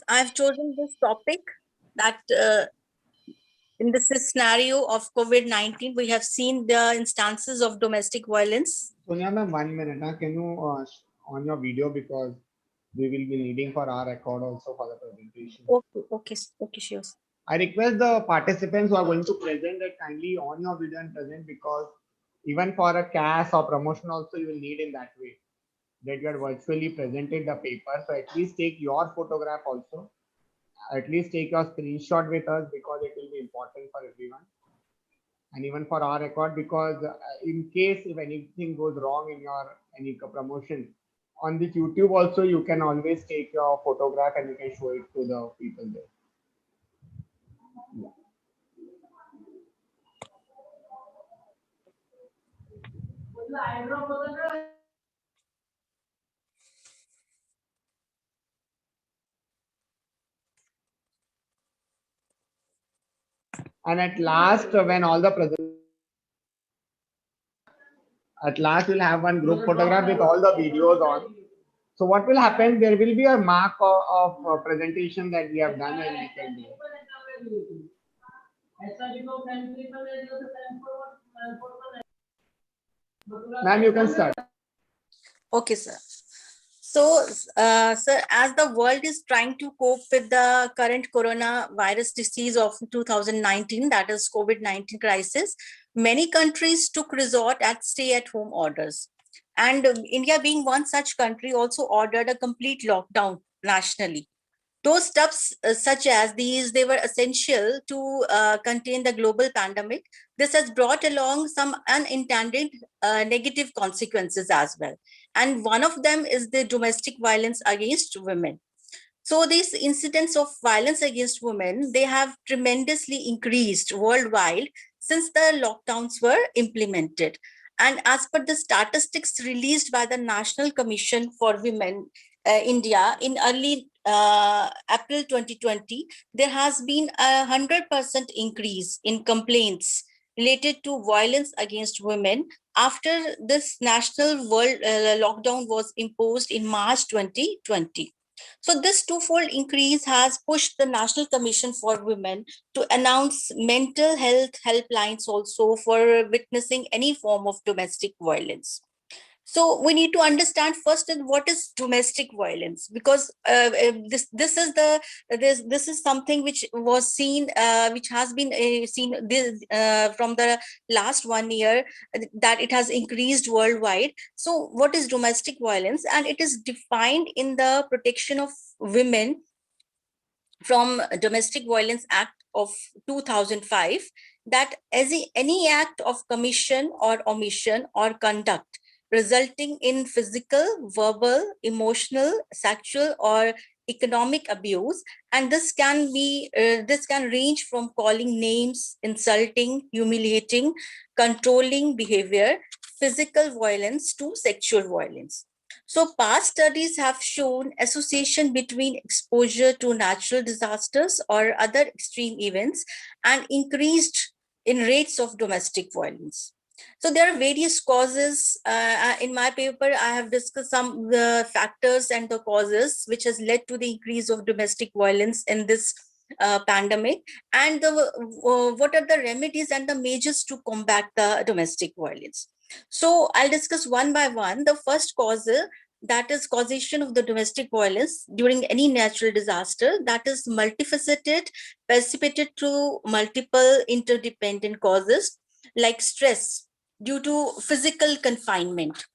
I've chosen this topic that in this scenario of COVID-19, we have seen the instances of domestic violence. Sonia ma'am, 1 minute. Can you on your video, because we will be needing for our record also for the presentation. Okay, sure. I request the participants who are going to present that kindly on your video and present, because even for a CAS or promotion also you will need in that way, that you are virtually presented the paper. So at least take your photograph also. At least take your screenshot with us, because it will be important for everyone. And even for our record, because in case if anything goes wrong in your any promotion, on the YouTube also you can always take your photograph and you can show it to the people there. And at last, when all the present, at last we'll have one group photograph with all the videos on. So what will happen? There will be a mark of presentation that we have done, and we can do. Ma'am, you can start. Okay, sir. So, sir, as the world is trying to cope with the current coronavirus disease of 2019, that is COVID-19 crisis, many countries took resort at stay-at-home orders. And India, being one such country, also ordered a complete lockdown nationally. Those steps, such as these, they were essential to contain the global pandemic. This has brought along some unintended negative consequences as well. And one of them is the domestic violence against women. So these incidents of violence against women, they have tremendously increased worldwide since the lockdowns were implemented. And as per the statistics released by the National Commission for Women, India, in early April 2020, there has been 100% increase in complaints related to violence against women after this national world lockdown was imposed in March 2020. So this twofold increase has pushed the National Commission for Women to announce mental health helplines also for witnessing any form of domestic violence. So we need to understand first what is domestic violence, because this is something which was seen, which has been seen from the last 1 year, that it has increased worldwide. So what is domestic violence? And it is defined in the Protection of Women from Domestic Violence Act of 2005, that as any act of commission or omission or conduct resulting in physical, verbal, emotional, sexual, or economic abuse, and this can range from calling names, insulting, humiliating, controlling behavior, physical violence to sexual violence. So past studies have shown association between exposure to natural disasters or other extreme events and increased in rates of domestic violence. So there are various causes. In my paper, I have discussed some factors and the causes which has led to the increase of domestic violence in this pandemic, and what are the remedies and the measures to combat the domestic violence. So I'll discuss one by one. The first cause, that is causation of the domestic violence during any natural disaster, that is multifaceted, precipitated through multiple interdependent causes like stress due to physical confinement,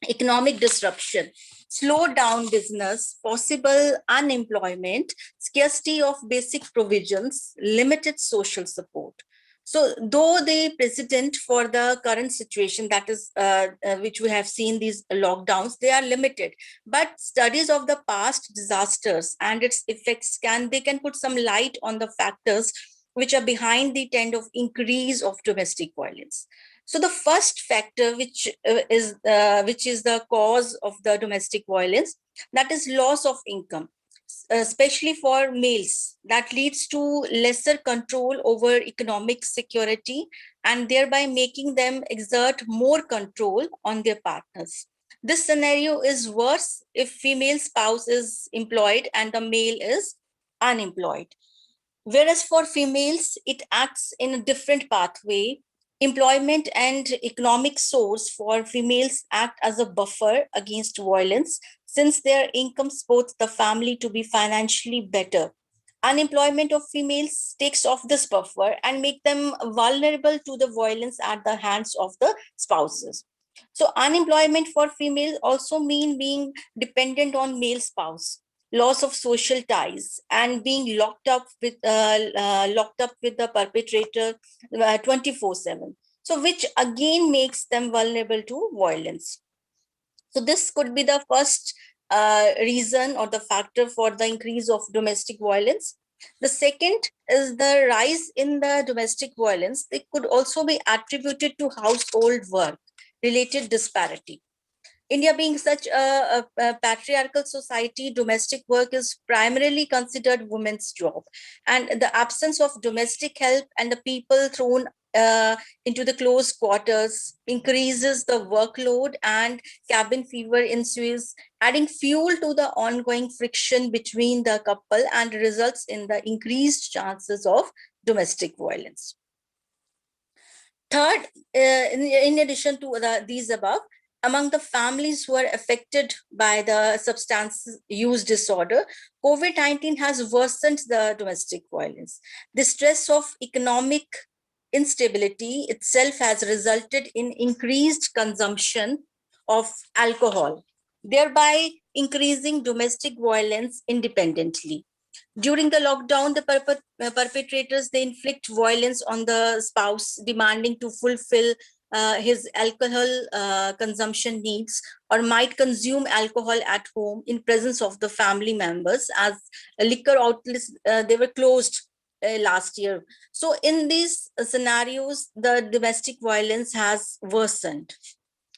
economic disruption, slow down business, possible unemployment, scarcity of basic provisions, limited social support. So though the precedent for the current situation, that is which we have seen, these lockdowns, they are limited, but studies of the past disasters and its effects can put some light on the factors which are behind the trend of increase of domestic violence. So the first factor which is the cause of the domestic violence, that is loss of income, especially for males, that leads to lesser control over economic security and thereby making them exert more control on their partners. This scenario is worse if female spouse is employed and the male is unemployed. Whereas for females, it acts in a different pathway. Employment and economic source for females act as a buffer against violence, since their income supports the family to be financially better. Unemployment of females takes off this buffer and make them vulnerable to the violence at the hands of the spouses. So unemployment for females also mean being dependent on male spouse, loss of social ties, and being locked up with the perpetrator 24/7. So which again makes them vulnerable to violence. So this could be the first reason or the factor for the increase of domestic violence. The second is the rise in the domestic violence. It could also be attributed to household work related disparity. India being such a patriarchal society, domestic work is primarily considered women's job. And the absence of domestic help and the people thrown into the close quarters increases the workload, and cabin fever ensues, adding fuel to the ongoing friction between the couple and results in the increased chances of domestic violence. Third, in addition to these above, among the families who are affected by the substance use disorder, COVID-19 has worsened the domestic violence. The stress of economic instability itself has resulted in increased consumption of alcohol, thereby increasing domestic violence independently. During the lockdown, the perpetrators, they inflict violence on the spouse, demanding to fulfill his alcohol consumption needs, or might consume alcohol at home in presence of the family members, as liquor outlets, they were closed last year. So in these scenarios, the domestic violence has worsened.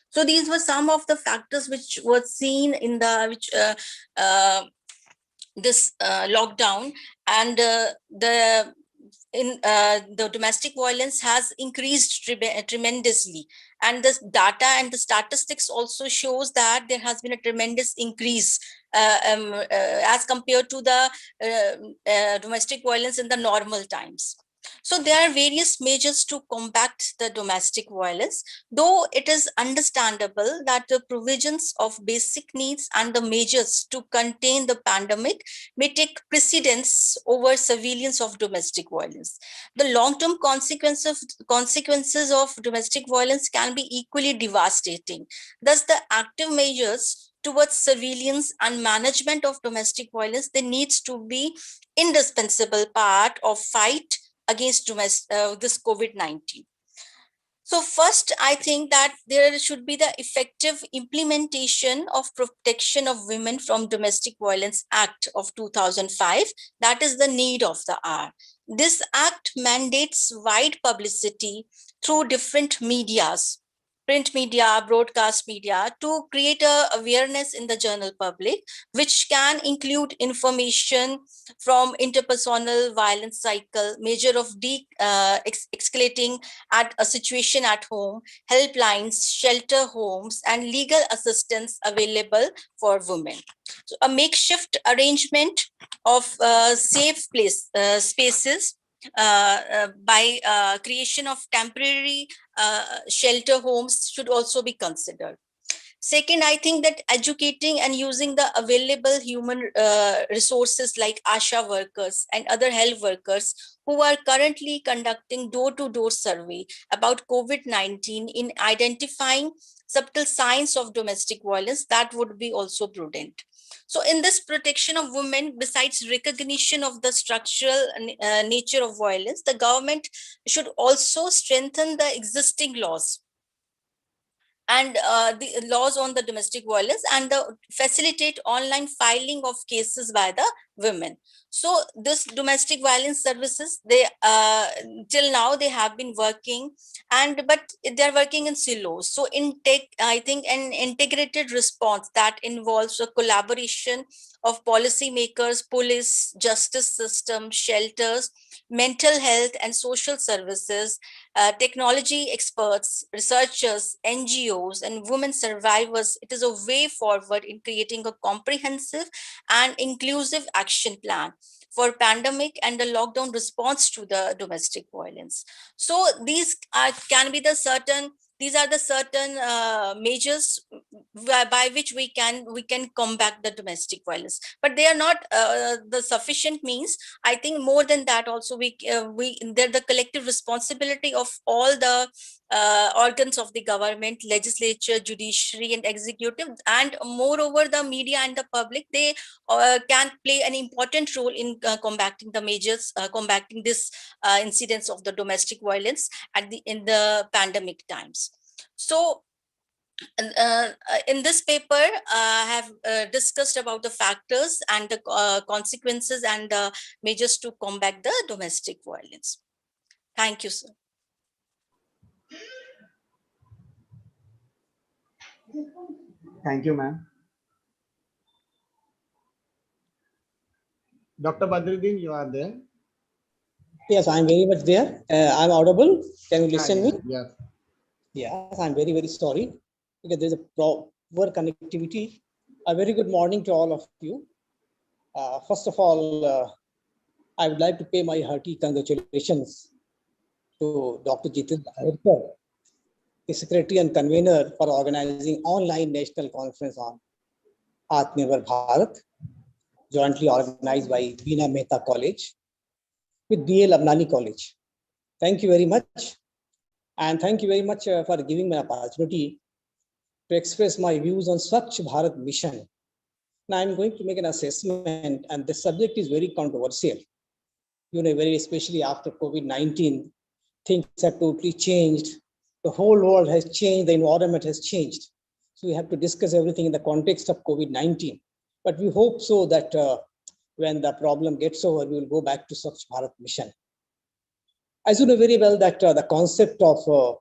So these were some of the factors which were seen in the this lockdown, and the domestic violence has increased tremendously, and this data and the statistics also shows that there has been a tremendous increase as compared to the domestic violence in the normal times. So there are various measures to combat the domestic violence, though it is understandable that the provisions of basic needs and the measures to contain the pandemic may take precedence over surveillance of domestic violence. The long-term consequences of domestic violence can be equally devastating. Thus, the active measures towards surveillance and management of domestic violence, they needs to be indispensable part of fight against this COVID-19. So first, I think that there should be the effective implementation of Protection of Women from Domestic Violence Act of 2005. That is the need of the hour. This act mandates wide publicity through different medias, print media, broadcast media, to create a awareness in the general public, which can include information from interpersonal violence cycle, measure of escalating at a situation at home, helplines, shelter homes, and legal assistance available for women. So a makeshift arrangement of safe spaces by creation of temporary shelter homes should also be considered. Second, I think that educating and using the available human resources like ASHA workers and other health workers who are currently conducting door-to-door survey about COVID-19 in identifying subtle signs of domestic violence, that would be also prudent. So in this protection of women, besides recognition of the structural nature of violence, the government should also strengthen the existing laws and the laws on the domestic violence, and facilitate online filing of cases by the women. So this domestic violence services, they till now they have been working, but they're working in silos. So I think an integrated response that involves a collaboration of policymakers, police, justice system, shelters, mental health and social services, technology experts, researchers, NGOs, and women survivors, it is a way forward in creating a comprehensive and inclusive action plan for pandemic and the lockdown response to the domestic violence. So these are the certain measures by which we can combat the domestic violence, but they are not the sufficient means. I think more than that also they're the collective responsibility of all the organs of the government, legislature, judiciary, and executive, and moreover the media and the public. They can play an important role in combating this incidence of the domestic violence in the pandemic times. So in this paper, I have discussed about the factors and the consequences and the measures to combat the domestic violence. Thank you, sir. Thank you, ma'am. Dr. Badruddin, you are there? Yes, I'm very much there. I'm audible. Can you listen me? Yes. Yes, I'm very, very sorry because there's a poor connectivity. A very good morning to all of you. First of all, I would like to pay my hearty congratulations to Dr. Jitendra Bharat, the Secretary and Convener for organizing online national conference on Atmanirbhar Bharat, jointly organized by Veena Mehta College with BL Abnani College. Thank you very much. And thank you very much for giving me an opportunity to express my views on Swachh Bharat mission. Now I'm going to make an assessment, and the subject is very controversial. You know, very especially after COVID-19, things have totally changed. The whole world has changed, the environment has changed. So we have to discuss everything in the context of COVID-19. But we hope so that when the problem gets over, we will go back to Swachh Bharat mission. As you know very well that the concept of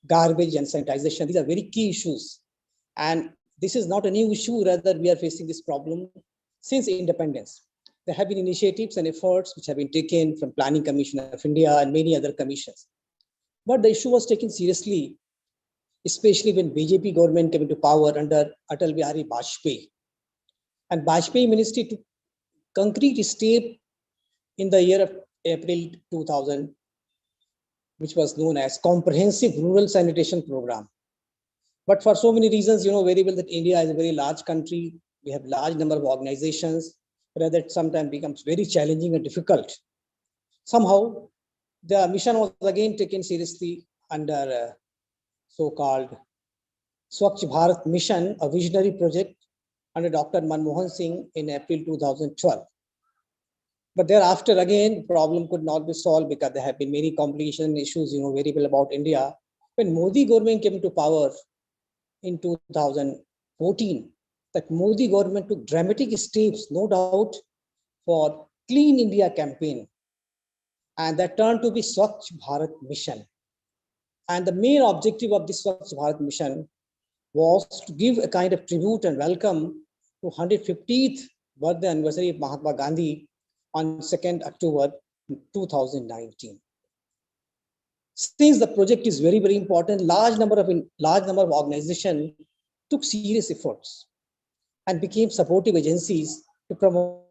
garbage and sanitization, these are very key issues. And this is not a new issue, rather we are facing this problem since independence. There have been initiatives and efforts which have been taken from Planning Commission of India and many other commissions. But the issue was taken seriously, especially when BJP government came into power under Atal Bihari Vajpayee. And Vajpayee ministry took concrete step in the year of April 2000, which was known as Comprehensive Rural Sanitation Program. But for so many reasons, you know very well that India is a very large country. We have large number of organizations, where that sometimes becomes very challenging and difficult. Somehow, the mission was again taken seriously under so-called Swachh Bharat mission, a visionary project under Dr. Manmohan Singh in April 2012. But thereafter, again, problem could not be solved because there have been many complication issues, you know very well about India. When Modi government came to power in 2014, that Modi government took dramatic steps, no doubt, for Clean India campaign. And that turned to be Swachh Bharat mission. And the main objective of this Swachh Bharat mission was to give a kind of tribute and welcome to 150th birthday anniversary of Mahatma Gandhi on 2nd October 2019. Since the project is very, very important, large number of organizations took serious efforts and became supportive agencies to promote.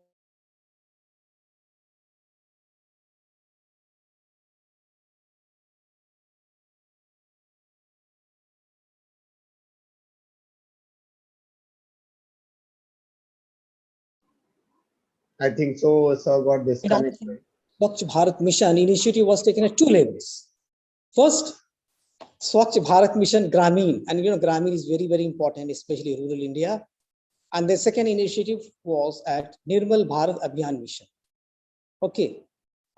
I think so, sir got disconnected. Swachh Bharat mission initiative was taken at two levels. First, Swachh Bharat mission Grameen, and you know Grameen is very, very important, especially rural India. And the second initiative was at Nirmal Bharat Abhiyan mission. Okay,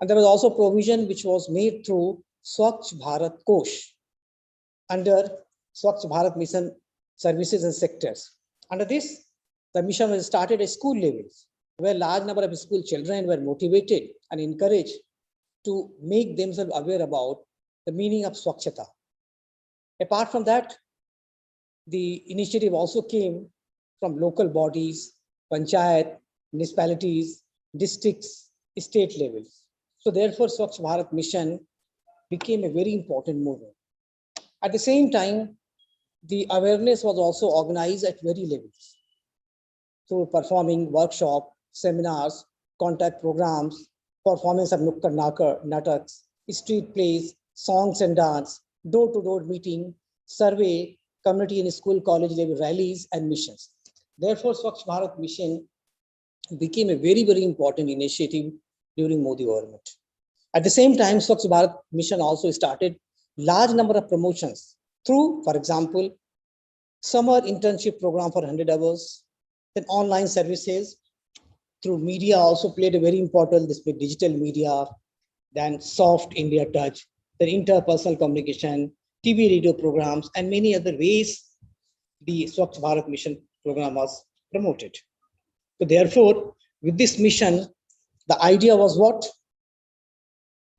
and there was also provision which was made through Swachh Bharat Kosh under Swachh Bharat mission services and sectors. Under this, the mission was started at school levels, where large number of school children were motivated and encouraged to make themselves aware about the meaning of Swachhata. Apart from that, the initiative also came from local bodies, panchayat, municipalities, districts, state levels. So therefore, Swachh Bharat mission became a very important movement. At the same time, the awareness was also organized at various levels through performing workshops, seminars, contact programs, performance of Nukkad Nataks, street plays, songs and dance, door-to-door meeting, survey, community and school college level rallies and missions. Therefore, Swachh Bharat mission became a very, very important initiative during Modi government. At the same time, Swachh Bharat mission also started large number of promotions through, for example, summer internship program for 100 hours, then online services, through media also played a very important, this digital media, then soft India touch, then interpersonal communication, TV radio programs, and many other ways the Swachh Bharat mission program was promoted. So therefore, with this mission, the idea was what?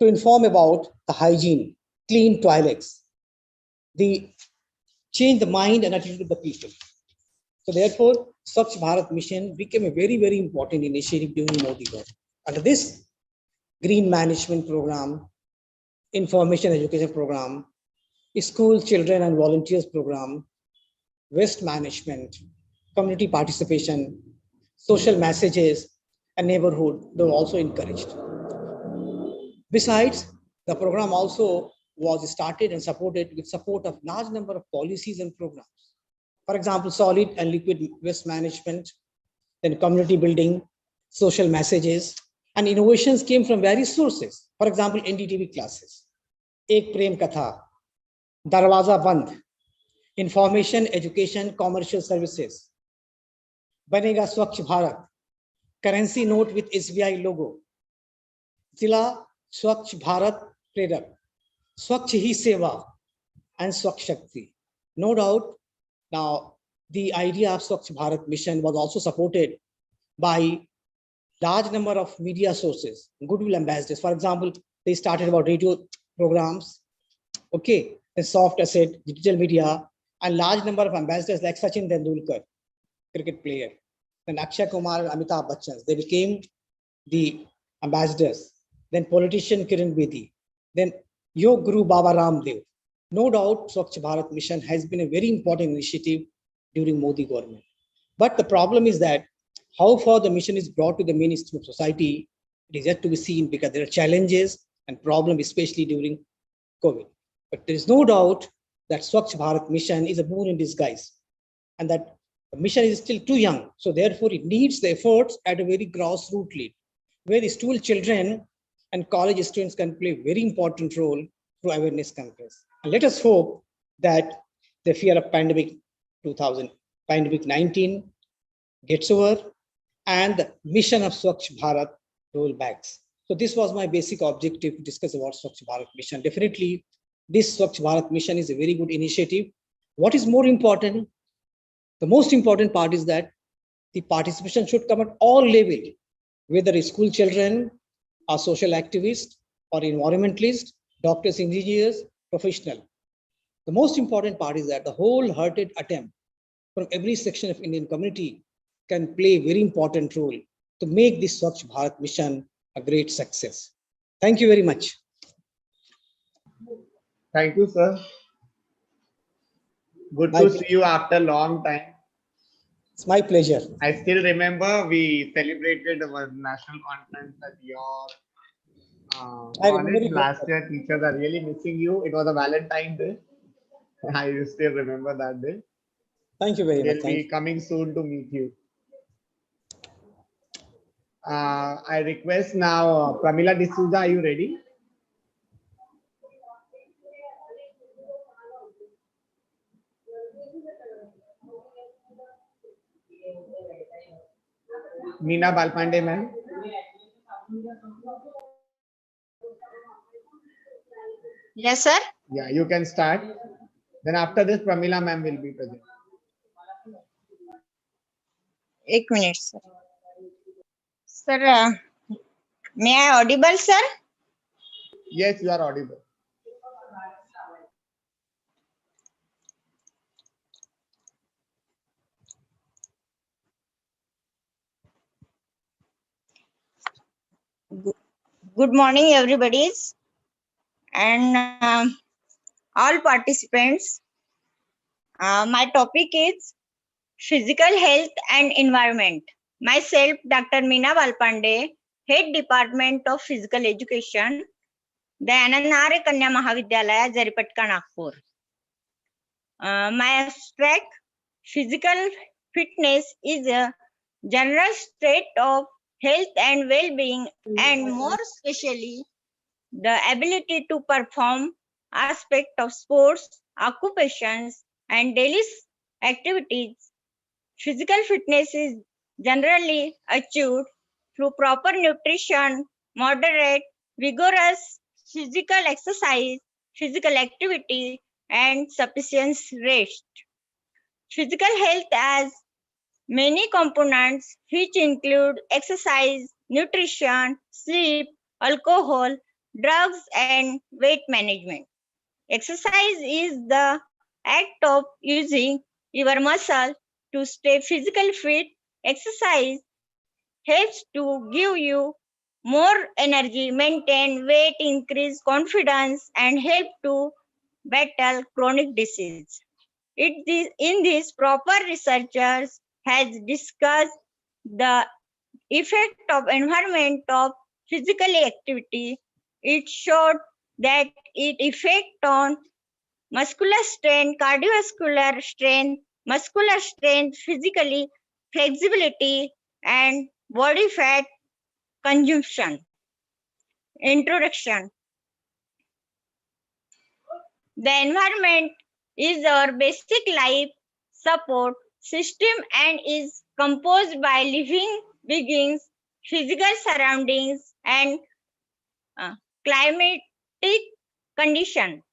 To inform about the hygiene, clean toilets, the change the mind and attitude of the people. So therefore, Swachh Bharat Mission became a very, very important initiative during Modi government. Under this green management program, information education program, school children and volunteers program, waste management, community participation, social messages, and neighborhood, they were also encouraged. Besides, the program also was started and supported with support of large number of policies and programs. For example, solid and liquid waste management, then community building, social messages, and innovations came from various sources. For example, NDTV classes, Ek Prem Katha, Darwaza Band, information, education, commercial services, Banega Swachh Bharat, currency note with SBI logo, Zila Swachh Bharat Prerak, Swachh Hi Seva, and Swachh Shakti. No doubt, now the idea of Swachh Bharat mission was also supported by large number of media sources, goodwill ambassadors. For example, they started about radio programs, okay, the soft asset, digital media, and large number of ambassadors like Sachin Tendulkar, cricket player, then Akshay Kumar and Amitabh Bachchan, they became the ambassadors. Then politician Kiran Bedi, then Yog Guru Baba Ramdev. No doubt, Swachh Bharat mission has been a very important initiative during Modi government. But the problem is that how far the mission is brought to the mainstream of society, it is yet to be seen because there are challenges and problems, especially during COVID. But there is no doubt that Swachh Bharat mission is a boon in disguise, and that the mission is still too young. So therefore, it needs the efforts at a very grassroots level, where the school children and college students can play a very important role through awareness campaigns. And let us hope that the fear of pandemic 19 gets over and the mission of Swachh Bharat rollbacks. So this was my basic objective to discuss about Swachh Bharat mission. Definitely, this Swachh Bharat mission is a very good initiative. What is more important? The most important part is that the participation should come at all levels, whether it's school children, or social activists, or environmentalists, doctors, engineers, professional. The most important part is that the wholehearted attempt from every section of Indian community can play a very important role to make this Swachh Bharat mission a great success. Thank you very much. Thank you, sir. Good My to pleasure. see you after a long time. It's my pleasure. I still remember we celebrated our national conference at your I remember college it last well. year. Teachers are really missing you. It was a Valentine's Day. I still remember that day. Thank you very much. We'll Thank be you. coming soon to meet you. I request now Pramila D'Souza, are you ready? Meena Balpande, ma'am. Yes, sir. Yeah, you can start. Then after this, Pramila ma'am will be present. एक minute, sir. Sir, may I audible, sir? Yes, you are audible. Good morning, everybody, and all participants. My topic is physical health and environment. Myself, Dr. Meena Balpande, Head Department of Physical Education, Dayanand Kanya Mahavidyalaya, Jaripatka, Nagpur. My abstract, physical fitness is a general state of health and well-being, and more especially the ability to perform aspect of sports, occupations, and daily activities. Physical fitness is generally achieved through proper nutrition, moderate, vigorous physical exercise, physical activity, and sufficient rest. Physical health has many components which include exercise, nutrition, sleep, alcohol, drugs, and weight management. Exercise is the act of using your muscle to stay physically fit. Exercise helps to give you more energy, maintain weight, increase confidence, and help to battle chronic disease. In this, proper researchers has discussed the effect of environment of physical activity. It showed that it effect on muscular strength, cardiovascular strength, muscular strength, physically flexibility, and body fat consumption. Introduction. The environment is our basic life support system and is composed by living beings, physical surroundings, and climatic condition.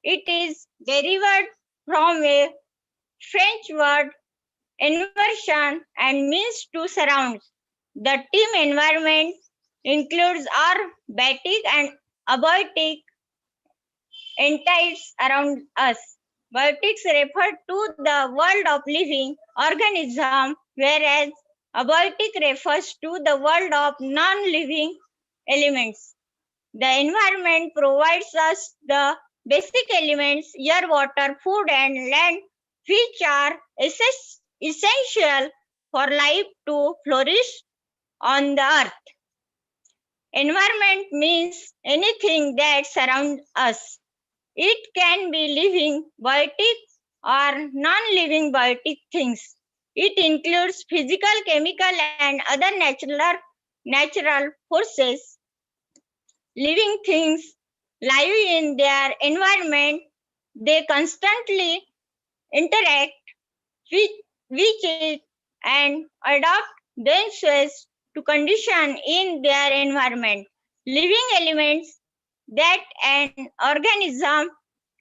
It is derived from a French word inversion and means to surround. The team environment includes our biotic and abiotic entities around us. Biotics refer to the world of living organisms, whereas abiotic refers to the world of non-living elements. The environment provides us the basic elements, air, water, food, and land, which are essential for life to flourish on the earth. Environment means anything that surrounds us. It can be living, biotic, or non-living biotic things. It includes physical, chemical, and other natural forces. Living things live in their environment. They constantly interact with it and adapt themselves to condition in their environment. Living elements that an organism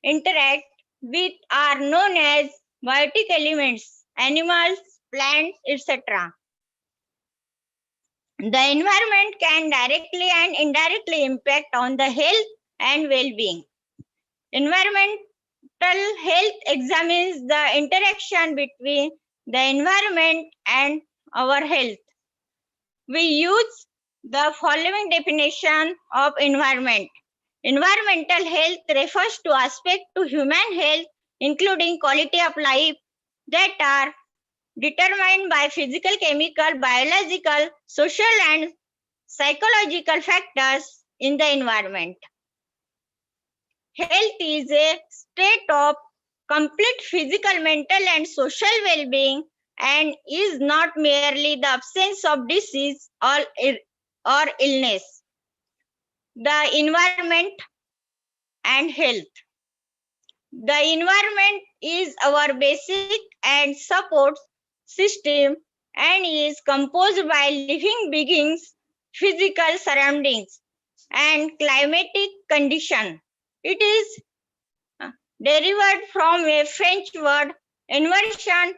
interact with are known as biotic elements, animals, plants, etc. The environment can directly and indirectly impact on the health and well-being. Environmental health examines the interaction between the environment and our health. We use the following definition of environment. Environmental health refers to aspects to human health, including quality of life, that are determined by physical, chemical, biological, social, and psychological factors in the environment. Health is a state of complete physical, mental, and social well-being and is not merely the absence of disease or illness. The environment and health. The environment is our basic and support system and is composed by living beings, physical surroundings, and climatic condition. It is derived from a French word inversion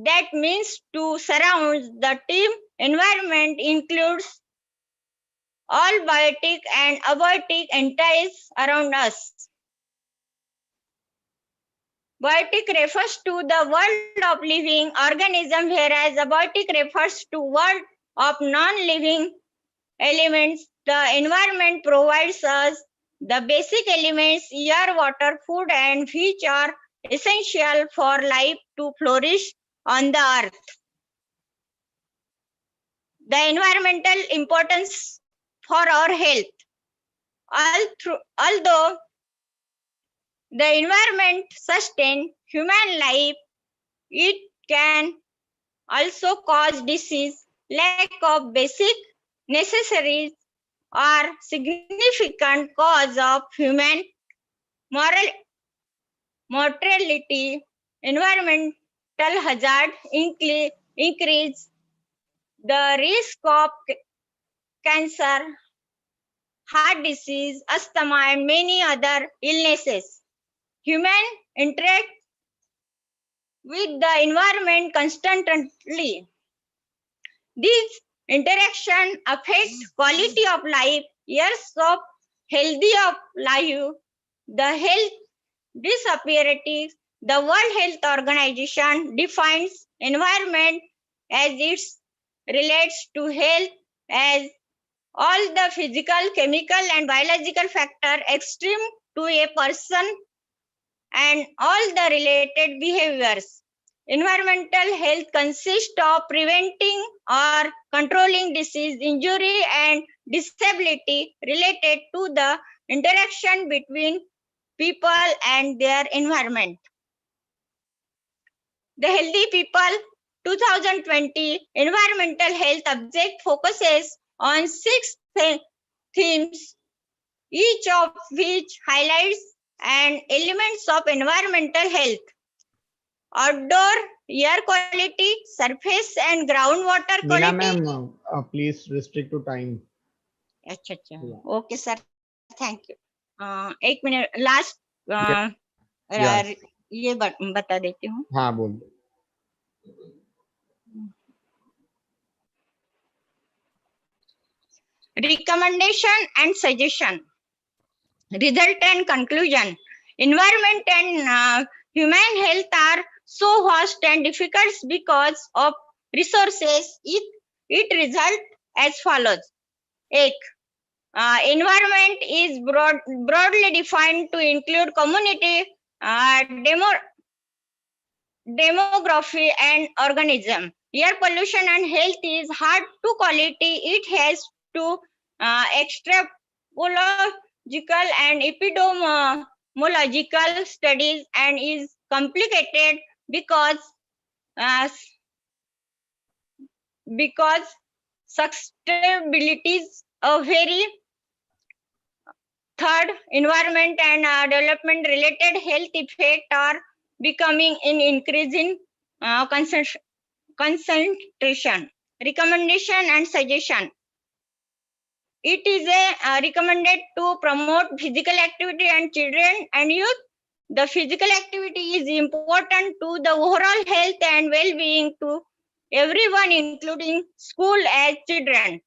that means to surround. The team environment includes all biotic and abiotic entities around us. Biotic refers to the world of living organisms, whereas abiotic refers to world of non-living elements. The environment provides us the basic elements, air, water, food, and which are essential for life to flourish on the earth. The environmental importance for our health. Although the environment sustains human life, it can also cause disease, lack of basic necessaries, or significant cause of human mortality. Environmental hazard increase the risk of cancer, heart disease, asthma, and many other illnesses. Humans interact with the environment constantly. These interactions affect quality of life, years of healthy of life, the health disappearance the World Health Organization defines environment as it relates to health as all the physical, chemical, and biological factors extreme to a person and all the related behaviors. Environmental health consists of preventing or controlling disease, injury, and disability related to the interaction between people and their environment. The Healthy People 2020 Environmental Health Object focuses on 6 themes, each of which highlights and elements of environmental health. Outdoor air quality, surface and groundwater Neena quality. ma'am, please restrict to time. अच्छा अच्छा Yeah. Okay sir thank you एक minute last Yes. ये बता देती हूँ हाँ बोल दो. recommendation and suggestion, result and conclusion. Environment and human health are so vast and difficult because of resources. It result as follows. Environment is broadly defined to include community, demography and organism. Air pollution and health is hard to quality. It has to extrapological and epidemiological studies and is complicated because sustainability a very third, environment and development related health effects are becoming in increasing concentration. Recommendation and suggestion. It is recommended to promote physical activity and children and youth. The physical activity is important to the overall health and well-being to everyone, including school as children.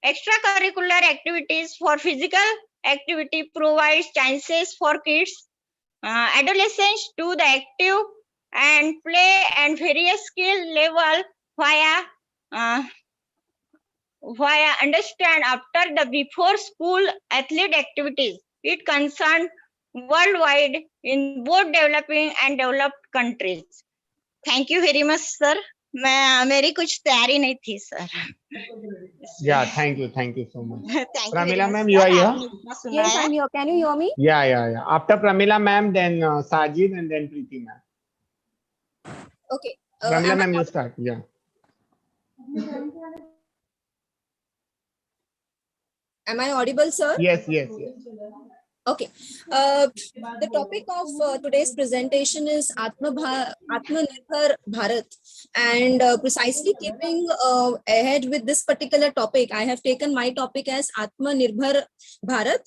Extracurricular activities for physical activity provides chances for kids, adolescents to the active and play and various skill level via understand after the before school athlete activities. It concerns worldwide in both developing and developed countries. Thank you very much, sir. मेरी कुछ तैयारी नहीं थी sir. Yeah, thank you so much. Thank you very Pramila much, ma'am, you sir. are here? आपने इतना Yes, सुनाया. I'm here. Can you hear me? Yeah. After Pramila ma'am, then Sajid and then Preeti ma'am. Okay. Pramila Am I ma'am, you start. Yeah. audible, sir? Yes. Okay. The topic of today's presentation is Atmanirbhar Bharat, and precisely keeping ahead with this particular topic, I have taken my topic as Atmanirbhar Bharat,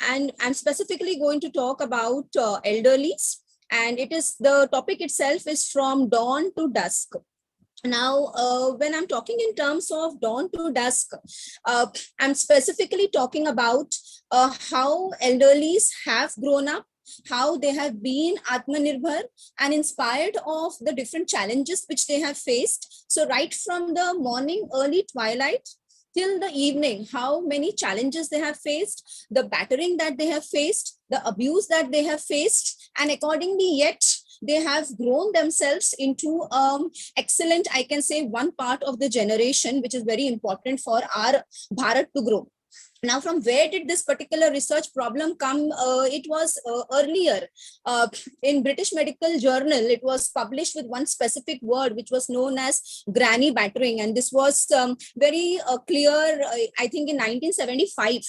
and I'm specifically going to talk about elderlies, and the topic itself is from dawn to dusk. Now, when I'm talking in terms of dawn to dusk, I'm specifically talking about how elderlies have grown up, how they have been Atmanirbhar and inspired of the different challenges which they have faced. So right from the morning, early twilight, till the evening, how many challenges they have faced, the battering that they have faced, the abuse that they have faced, and accordingly yet, they have grown themselves into excellent, I can say, one part of the generation, which is very important for our Bharat to grow. Now, from where did this particular research problem come? It was earlier in British Medical Journal. It was published with one specific word, which was known as granny battering. And this was very clear, I think in 1975.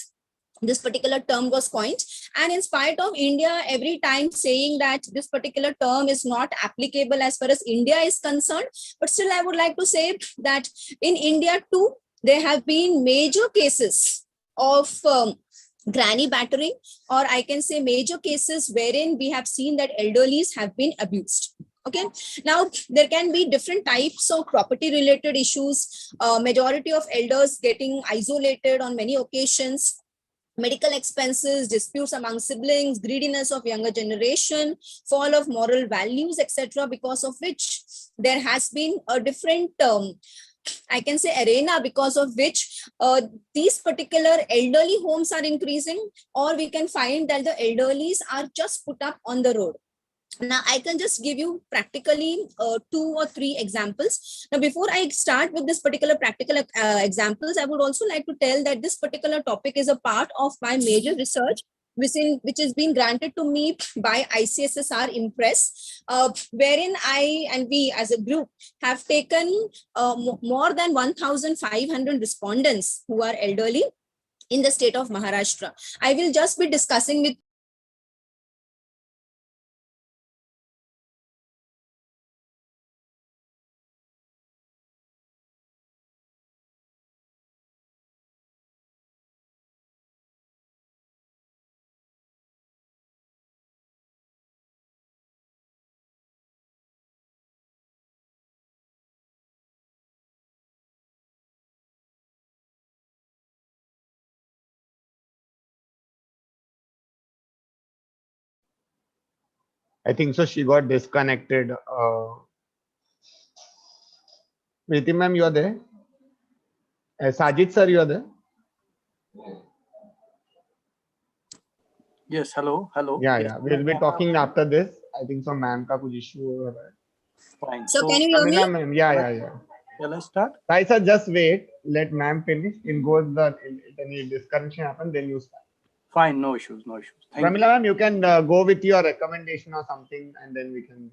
This particular term was coined, and in spite of India every time saying that this particular term is not applicable as far as India is concerned, but still I would like to say that in India too, there have been major cases of granny battering, or I can say major cases wherein we have seen that elderlies have been abused. Okay, now there can be different types of property related issues, majority of elders getting isolated on many occasions. medical expenses, disputes among siblings, greediness of younger generation, fall of moral values, etc., because of which there has been a different I can say arena, because of which these particular elderly homes are increasing, or we can find that the elderlies are just put up on the road. Now, I can just give you practically 2 or 3 examples. Now, before I start with this particular practical examples, I would also like to tell that this particular topic is a part of my major research, which is being granted to me by ICSSR Impress, wherein I and we as a group have taken more than 1,500 respondents who are elderly in the state of Maharashtra. I will just be discussing with I think so. She got disconnected. Priti ma'am, you are there? Sajid sir, you are there? Yes, hello. Yeah, Yes. yeah. We'll be talking after this. I think so. Ma'am का कुछ issue हो रहा है. Fine. So can you hear me? Ma'am, yeah. Yeah, let's start. Right, sir. Just wait. Let ma'am finish. In goes the any disconnection happen, then you start. Fine, no issues. Thank you. Pramila ma'am, you can go with your recommendation or something, and then we can.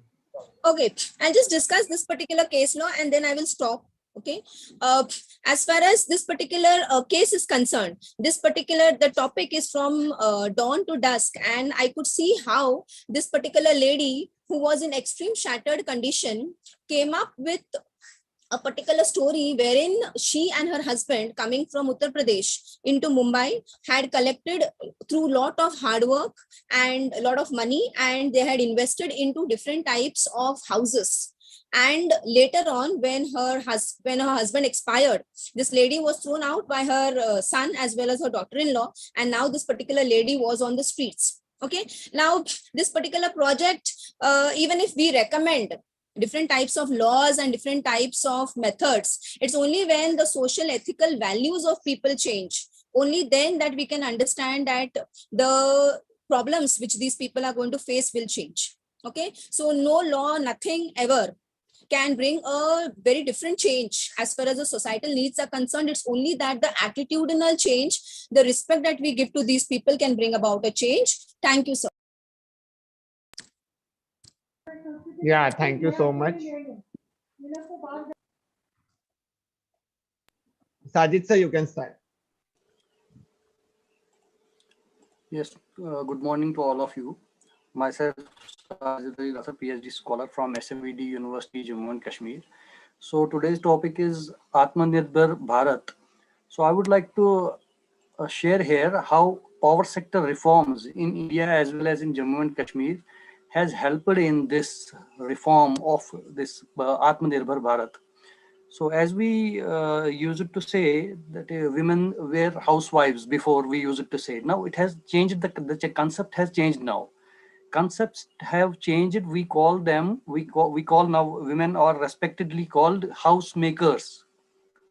Okay, I'll just discuss this particular case law and then I will stop. Okay, as far as this particular case is concerned, the topic is from dawn to dusk, and I could see how this particular lady who was in extreme shattered condition came up with a particular story wherein she and her husband, coming from Uttar Pradesh into Mumbai, had collected through lot of hard work and a lot of money, and they had invested into different types of houses. And later on, when her husband expired, this lady was thrown out by her son as well as her daughter-in-law, and now this particular lady was on the streets. Okay, now this particular project, even if we recommend different types of laws and different types of methods, it's only when the social ethical values of people change, only then that we can understand that the problems which these people are going to face will change. Okay, so no law, nothing ever can bring a very different change as far as the societal needs are concerned. It's only that the attitudinal change, the respect that we give to these people, can bring about a change. Thank you, sir. Yeah, thank you so much. Sajid sir, you can start. Yes, good morning to all of you. Myself, Sajid Ali, a PhD scholar from SMVD University, Jammu and Kashmir. So today's topic is Atmanirbhar Bharat. So I would like to share here how power sector reforms in India as well as in Jammu and Kashmir has helped in this reform of this Atmanirbhar Bharat. So as we used to say that women were housewives before, we used to say. Now it has changed, the concept has changed now. Concepts have changed. We call now women are respectively called housemakers.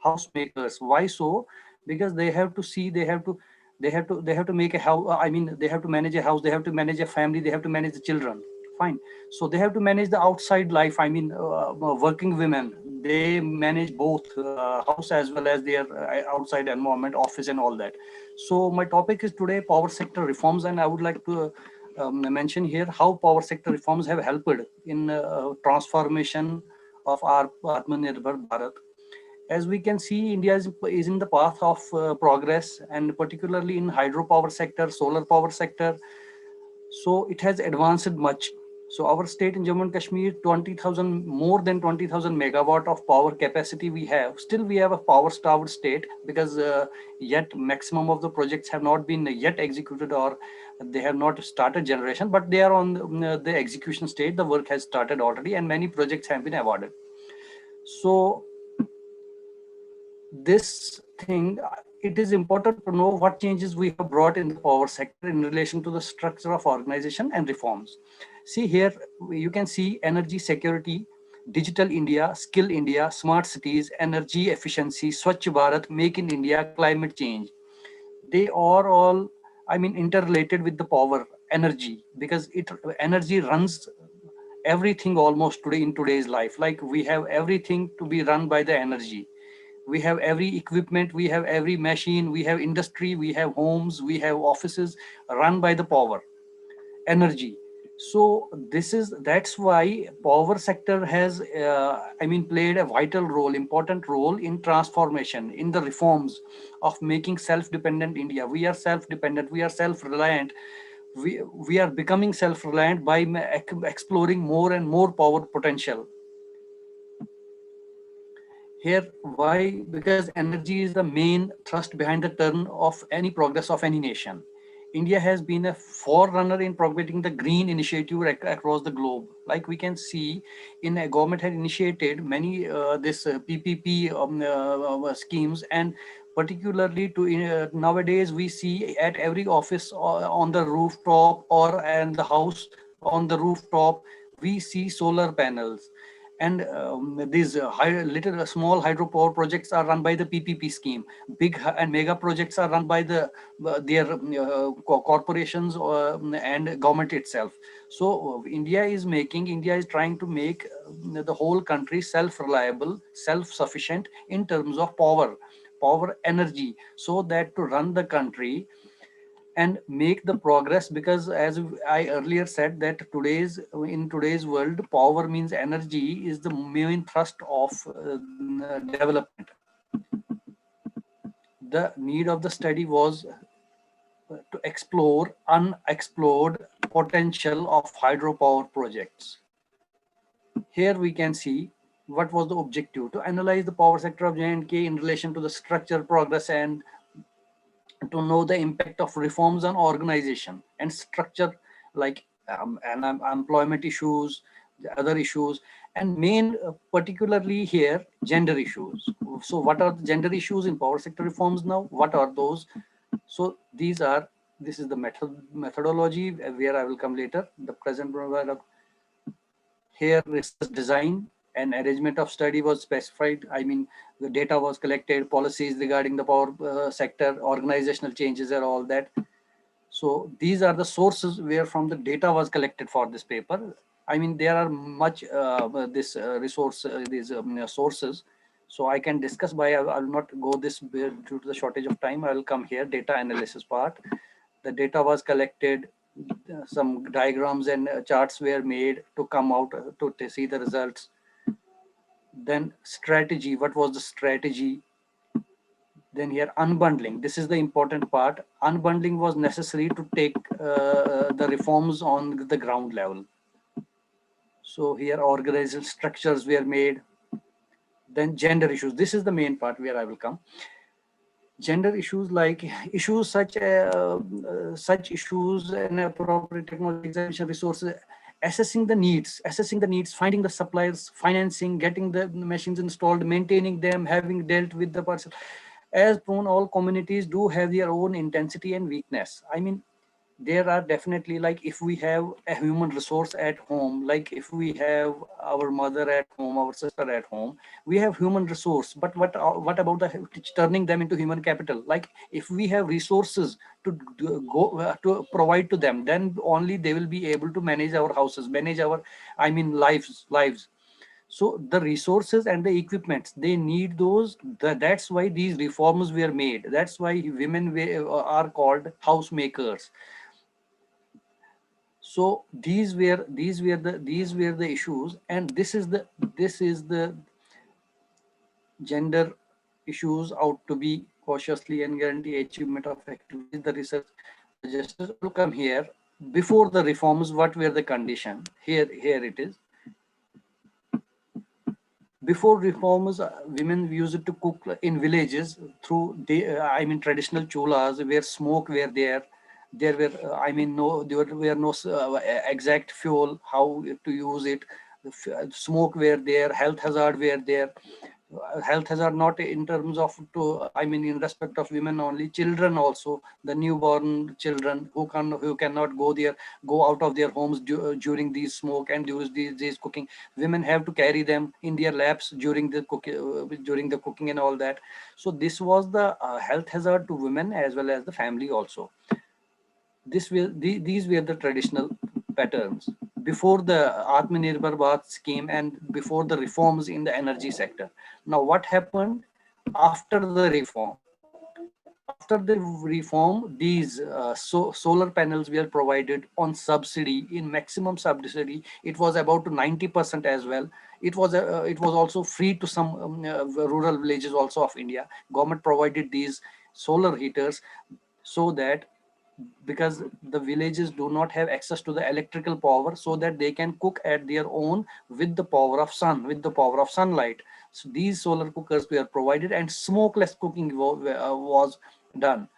Housemakers. Why so? Because they have to see, they have to make a house. I mean, they have to manage a house, they have to manage a family, they have to manage the children. Fine. So they have to manage the outside life. I mean, working women, they manage both house as well as their outside environment, office and all that. So my topic is today power sector reforms, and I would like to mention here how power sector reforms have helped in transformation of our Atmanirbhar Bharat. As we can see, India is in the path of progress, and particularly in hydropower sector, solar power sector. So it has advanced much. So our state in Jammu and Kashmir, more than 20,000 megawatt of power capacity we have. Still we have a power starved state because yet maximum of the projects have not been yet executed, or they have not started generation, but they are on the execution state. The work has started already and many projects have been awarded. So this thing, it is important to know what changes we have brought in the power sector in relation to the structure of organization and reforms. See here, you can see energy security, digital India, skill India, smart cities, energy efficiency, Swachh Bharat, make in India, climate change. They are all, I mean, interrelated with the power, energy, because energy runs everything almost today in today's life. Like we have everything to be run by the energy. We have every equipment, we have every machine, we have industry, we have homes, we have offices run by the power, energy. So that's why power sector has played a vital role, important role in transformation, in the reforms of making self-dependent India. We are self-dependent, we are self-reliant. We are becoming self-reliant by exploring more and more power potential. Here, why? Because energy is the main thrust behind the turn of any progress of any nation. India has been a forerunner in propagating the green initiative across the globe. Like we can see, in a government had initiated many this PPP schemes, and particularly to nowadays we see at every office on the rooftop or and the house on the rooftop we see solar panels. And these small hydropower projects are run by the PPP scheme. Big and mega projects are run by their corporations and government itself. So India is trying to make the whole country self-reliable, self-sufficient in terms of power energy, so that to run the country and make the progress. Because as I earlier said, that in today's world, power means energy is the main thrust of development. The need of the study was to explore unexplored potential of hydropower projects. Here we can see what was the objective: to analyze the power sector of J&K in relation to the structure, progress, and to know the impact of reforms on organization and structure, like employment issues, the other issues, and main particularly here gender issues. So what are the gender issues in power sector reforms now? What are those? So this is the methodology where I will come later. The present provider here research design and arrangement of study was specified. I mean, the data was collected, policies regarding the power sector, organizational changes and all that. So these are the sources where from the data was collected for this paper. I mean, there are much these sources. So I can discuss by, I will not go this due to the shortage of time. I will come here, data analysis part. The data was collected, some diagrams and charts were made to come out to see the results. Then strategy, what was the strategy? Then here unbundling, this is the important part. Unbundling was necessary to take the reforms on the ground level. So here organizational structures were made. Then gender issues, this is the main part where I will come. Gender issues, like issues such issues and appropriate technology examination resources, assessing the needs, finding the suppliers, financing, getting the machines installed, maintaining them, having dealt with the person. As prone, all communities do have their own intensity and weakness. I mean, there are definitely, like if we have a human resource at home, like if we have our mother at home, our sister at home, we have human resource. But what about turning them into human capital? Like if we have resources to to provide to them, then only they will be able to manage our houses, manage our, I mean, lives. So the resources and the equipment, they need those. That's why these reforms were made. That's why women are called housemakers. So these were the issues, and this is the gender issues out to be cautiously and guarantee achievement of activities. The research suggestions will come here. Before the reforms, what were the condition? Here it is. Before reforms, women used to cook in villages through traditional chulas, where smoke were there. There were there were no exact fuel how to use it. Smoke were there, health hazard were there. health hazard not in terms of in respect of women only, children also, the newborn children who cannot go out of their homes during these smoke and during these cooking. Women have to carry them in their laps during the cooking and all that. So this was the health hazard to women as well as the family also. These were the traditional patterns before the Atmanirbhar Bharat scheme and before the reforms in the energy sector. Now, what happened after the reform? After the reform, these solar panels were provided on subsidy, in maximum subsidy. It was about to 90% as well. It was also free to some rural villages also of India. Government provided these solar heaters so that, because the villages do not have access to the electrical power, so that they can cook at their own with the power of sun, with the power of sunlight. So these solar cookers were provided and smokeless cooking was done.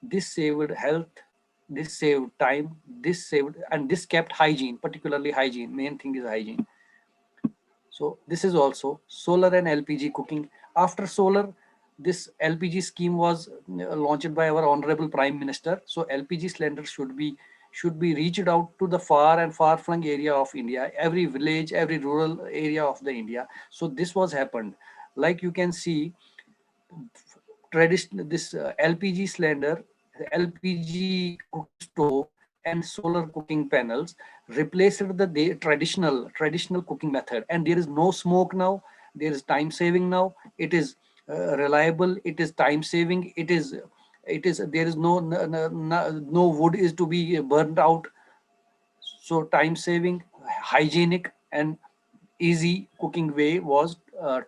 This saved health, this saved time, this kept hygiene, particularly hygiene. Main thing is hygiene. So this is also solar and LPG cooking. After solar, this LPG scheme was launched by our honorable Prime Minister. So LPG cylinder should be reached out to the far-flung area of India, every village, every rural area of the India. So this was happened. Like you can see, this LPG cylinder, LPG cooking stove, and solar cooking panels replaced the traditional cooking method, and there is no smoke now. There is time saving now. It is reliable. It is time saving. It is there is no wood is to be burned out. So time saving, hygienic, and easy cooking way was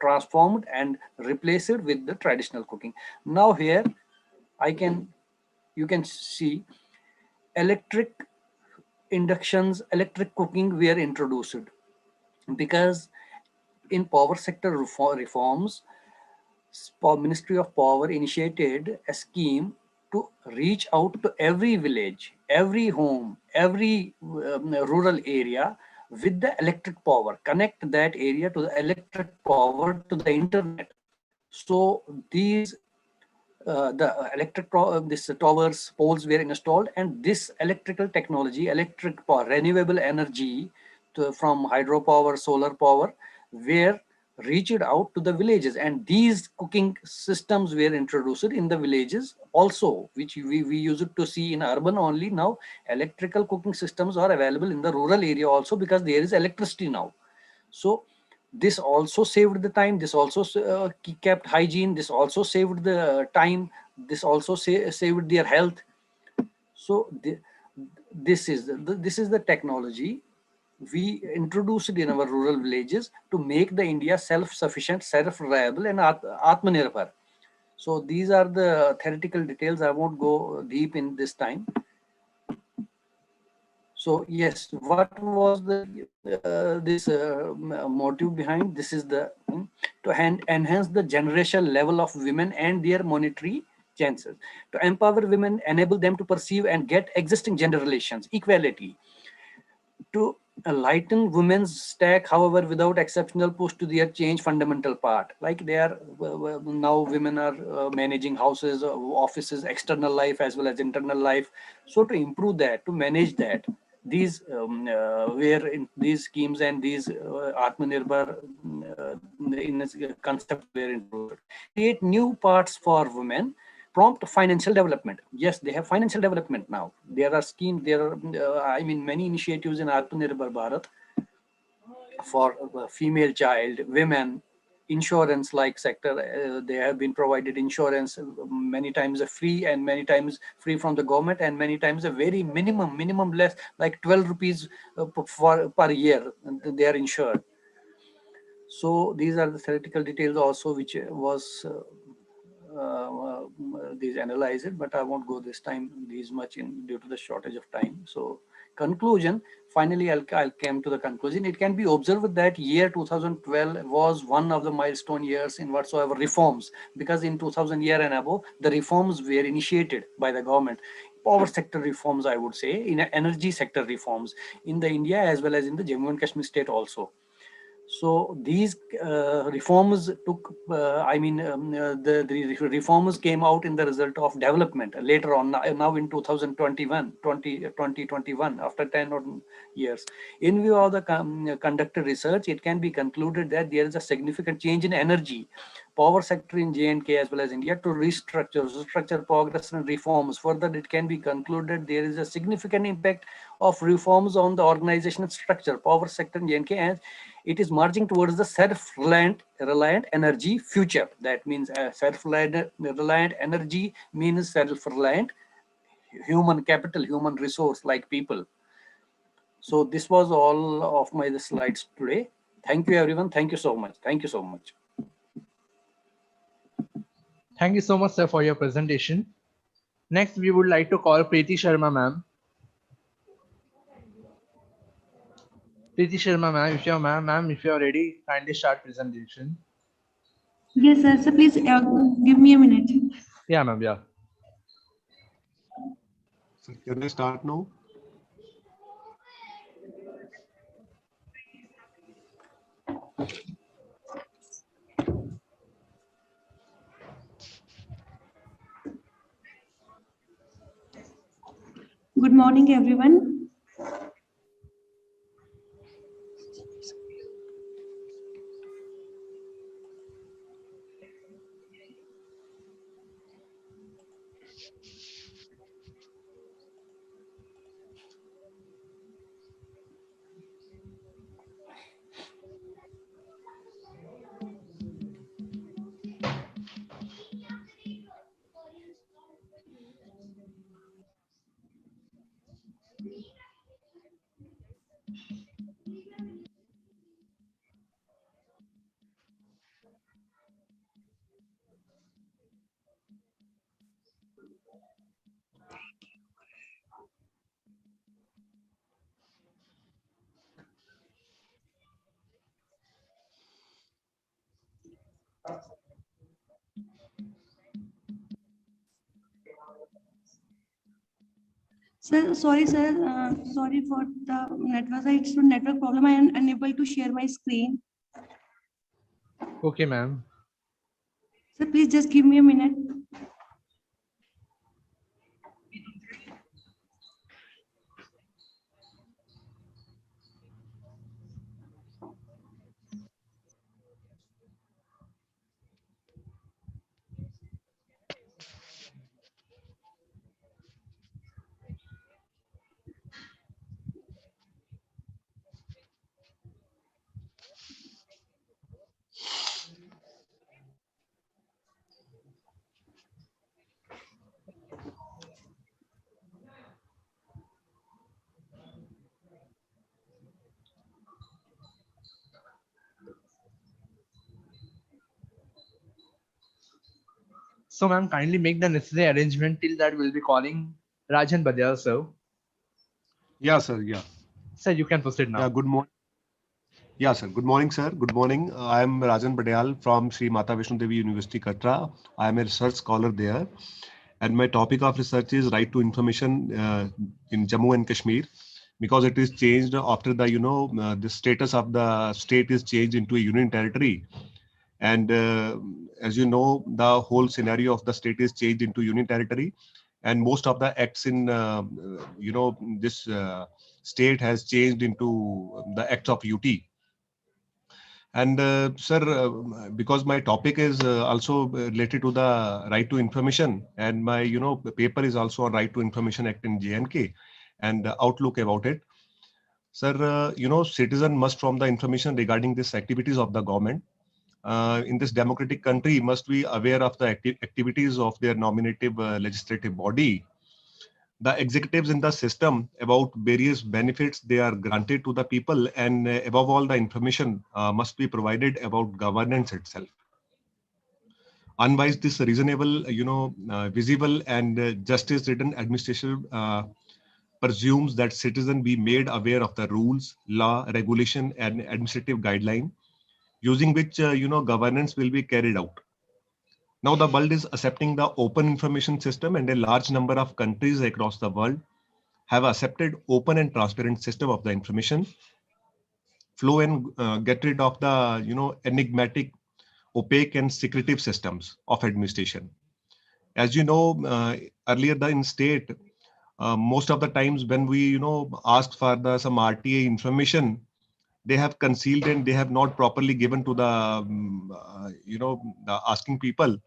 transformed and replaced with the traditional cooking. Now here you can see electric inductions, electric cooking were introduced, because in power sector reforms, Ministry of Power initiated a scheme to reach out to every village, every home, every rural area with the electric power, connect that area to the electric power to the internet. So these this towers, poles were installed, and this electrical technology, electric power, renewable energy from hydropower, solar power, were reached out to the villages, and these cooking systems were introduced in the villages also, which we used to see in urban only. Now electrical cooking systems are available in the rural area also, because there is electricity now. So this also saved the time. This also kept hygiene. This also saved the time. This also saved their health. So this is the technology we introduced in our rural villages to make the India self-sufficient, self-reliable, and Atmanirbhar. So these are the theoretical details. I won't go deep in this time. So yes, what was the this motive behind? This is the to enhance the generational level of women and their monetary chances, to empower women, enable them to perceive and get existing gender relations, equality, to lighten women's stack, however, without exceptional push to their change fundamental part. Like they are now women are managing houses, offices, external life as well as internal life. So to improve that, to manage that, these were in these schemes, and these Atmanirbhar in this concept were introduced. Create new parts for women, prompt financial development. Yes, they have financial development now. There are schemes, there are, many initiatives in Atmanirbhar Bharat for female child, women, insurance like sector. They have been provided insurance, many times a free, and many times free from the government, and many times a very minimum less, like 12 rupees per year, they are insured. So these are the theoretical details also, which was these analyze it, but I won't go this time these much in due to the shortage of time. So conclusion, finally I'll come to the conclusion. It can be observed that year 2012 was one of the milestone years in whatsoever reforms, because in 2000 year and above, the reforms were initiated by the government. Power sector reforms, I would say, in energy sector reforms in the India as well as in the Jammu and Kashmir state also. So these reforms took, the reforms came out in the result of development later on, now in 2021, after 10 years. In view of the conducted research, it can be concluded that there is a significant change in energy power sector in J&K as well as India to restructure progress and reforms. Further, it can be concluded there is a significant impact of reforms on the organizational structure, power sector in J&K, and it is merging towards the self-reliant energy future. That means self-reliant energy means self-reliant human capital, human resource like people. So this was all of my slides today. Thank you, everyone. Thank you so much. Thank you so much. Thank you so much, sir, for your presentation. Next, we would like to call Preeti Sharma, ma'am. Preeti Sharma, ma'am, if you are ready, kindly start presentation. Yes, sir. So please give me a minute. Yeah, ma'am. Yeah. So can I start now? Good morning, everyone. Sir, sorry, sir. Sorry for the network. It's a network problem. I am unable to share my screen. Okay, ma'am. Sir, please just give me a minute. So, ma'am, kindly make the necessary arrangement. Till that, we'll be calling Rajan Badal, sir. Yeah, sir. Yeah. Sir, you can proceed now. Yeah. Good morning. Yeah, sir. Good morning, sir. Good morning. I am Rajan Badal from Sri Mata Vaishno Devi University, Katra. I am a research scholar there. And my topic of research is right to information in Jammu and Kashmir, because it is changed after the, the status of the state is changed into a union territory. And as you know, the whole scenario of the state is changed into union territory. And most of the acts in, this state has changed into the acts of UT. And sir, because my topic is also related to the right to information, and my paper is also on right to information act in J&K and outlook about it. Sir, citizen must form the information regarding these activities of the government. In this democratic country must be aware of the activities of their nominative legislative body, the executives in the system, about various benefits they are granted to the people, and above all, the information must be provided about governance itself. Otherwise, this reasonable, visible and justice-ridden administration presumes that citizens be made aware of the rules, law, regulation, and administrative guideline, using which governance will be carried out. Now the world is accepting the open information system, and a large number of countries across the world have accepted open and transparent system of the information. flow and get rid of the, enigmatic, opaque and secretive systems of administration. As you know, earlier in state, most of the times when we, asked for some RTA information, they have concealed and they have not properly given to the, the asking people.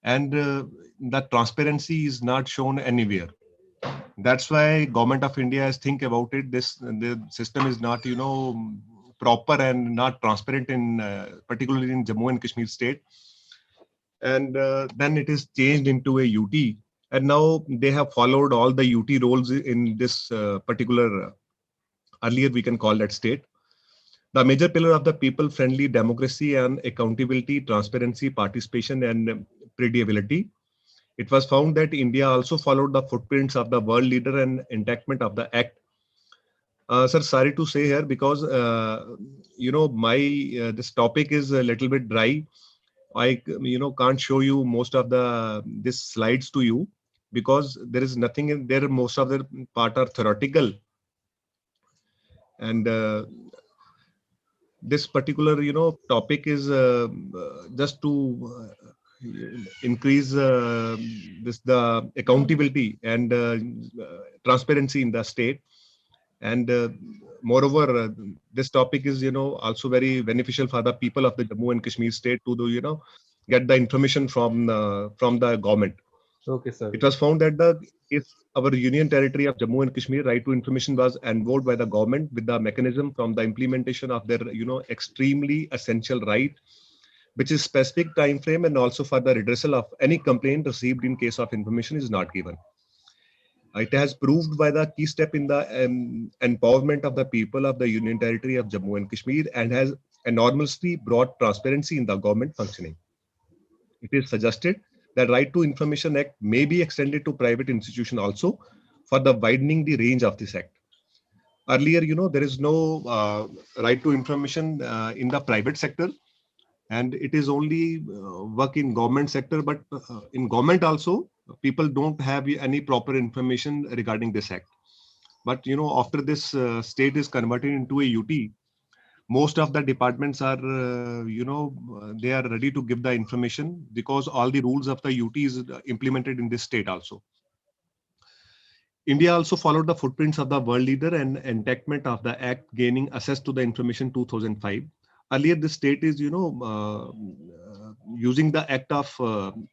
And the transparency is not shown anywhere. That's why Government of India has think about it. The system is not, proper and not transparent in, particularly in Jammu and Kashmir state. And then it is changed into a UT. And now they have followed all the UT roles in this particular, earlier we can call that state. The major pillar of the people-friendly democracy and accountability, transparency, participation, and predictability. It was found that India also followed the footprints of the world leader and enactment of the act. Sir, sorry to say here because my this topic is a little bit dry. I can't show you most of the these slides to you because there is nothing in there. Most of the part are theoretical, and this particular topic is just to increase the accountability and transparency in the state. And moreover, this topic is also very beneficial for the people of the Jammu and Kashmir state to do get the information from the government. Okay, sir. It was found that if our union territory of Jammu and Kashmir right to information was involved by the government with the mechanism from the implementation of their extremely essential right, which is specific time frame, and also for the redressal of any complaint received in case of information is not given. It has proved by the key step in the empowerment of the people of the Union Territory of Jammu and Kashmir and has enormously brought transparency in the government functioning. It is suggested that Right to Information Act may be extended to private institutions also for the widening the range of this act. Earlier, there is no right to information in the private sector, and it is only work in government sector, but in government also people don't have any proper information regarding this act. But after this state is converted into a UT, most of the departments are they are ready to give the information because all the rules of the UT is implemented in this state also. India also followed the footprints of the world leader and enactment of the act, gaining access to the information 2005. Earlier, the state is, using the act of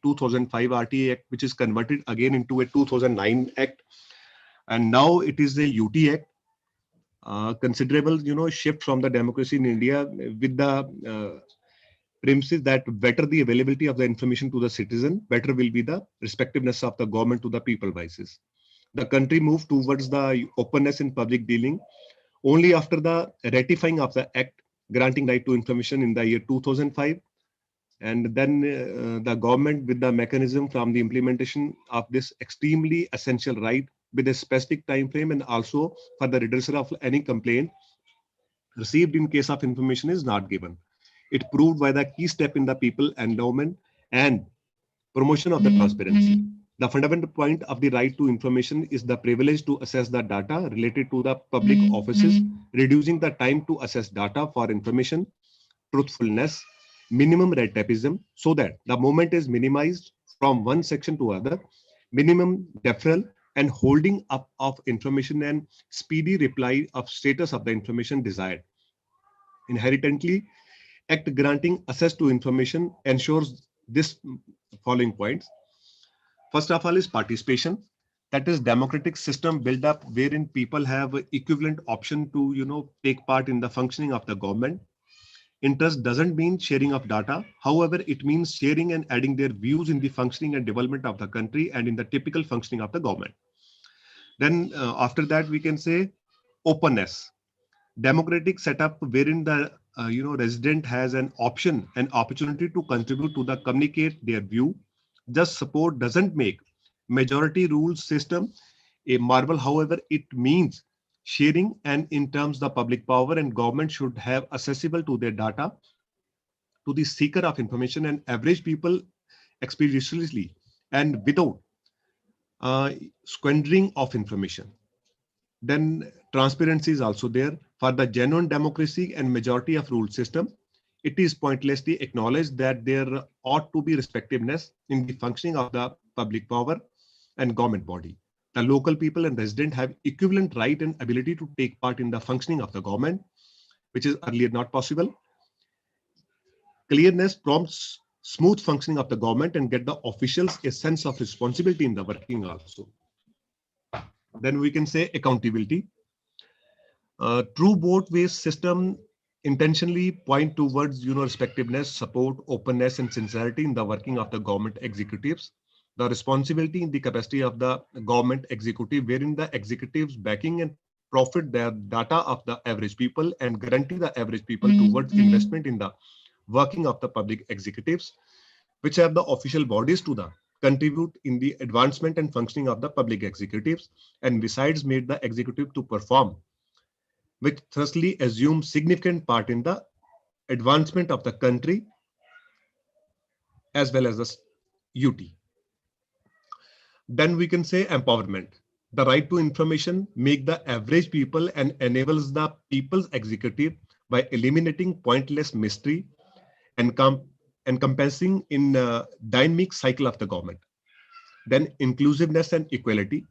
2005 RTA Act, which is converted again into a 2009 Act. And now it is a UT Act. Considerable, shift from the democracy in India with the premises that better the availability of the information to the citizen, better will be the respectiveness of the government to the people vices. The country moved towards the openness in public dealing only after the ratifying of the Act granting right to information in the year 2005. And then the government with the mechanism from the implementation of this extremely essential right with a specific time frame and also for the redressal of any complaint received in case of information is not given. It proved by the key step in the people endowment and promotion of the transparency. The fundamental point of the right to information is the privilege to access the data related to the public offices, reducing the time to access data for information, truthfulness, minimum red tapeism, so that the moment is minimized from one section to other, minimum deferral and holding up of information and speedy reply of status of the information desired. Inherently, Act granting access to information ensures this following points. First of all is participation. That is democratic system built up wherein people have equivalent option to take part in the functioning of the government. Interest doesn't mean sharing of data. However, it means sharing and adding their views in the functioning and development of the country and in the typical functioning of the government. Then after that, we can say openness. Democratic setup wherein the resident has an option, an opportunity to contribute to the communicate their view. Just support doesn't make majority rules system a marvel. However, it means sharing and in terms the public power and government should have accessible to their data to the seeker of information and average people expeditiously and without squandering of information. Then transparency is also there. For the genuine democracy and majority of rule system, it is pointlessly acknowledged that there ought to be respectiveness in the functioning of the public power and government body. The local people and resident have equivalent right and ability to take part in the functioning of the government, which is earlier not possible. Clearness prompts smooth functioning of the government and get the officials a sense of responsibility in the working also. Then we can say accountability. True both-ways system intentionally point towards respectiveness, support, openness, and sincerity in the working of the government executives. The responsibility in the capacity of the government executive, wherein the executives backing and profit their data of the average people and guarantee the average people towards investment in the working of the public executives, which have the official bodies to the contribute in the advancement and functioning of the public executives, and besides made the executive to perform, which thusly assumes significant part in the advancement of the country as well as the UT. Then we can say empowerment. The right to information make the average people and enables the people's executive by eliminating pointless mystery and encompassing in dynamic cycle of the government. Then inclusiveness and equality.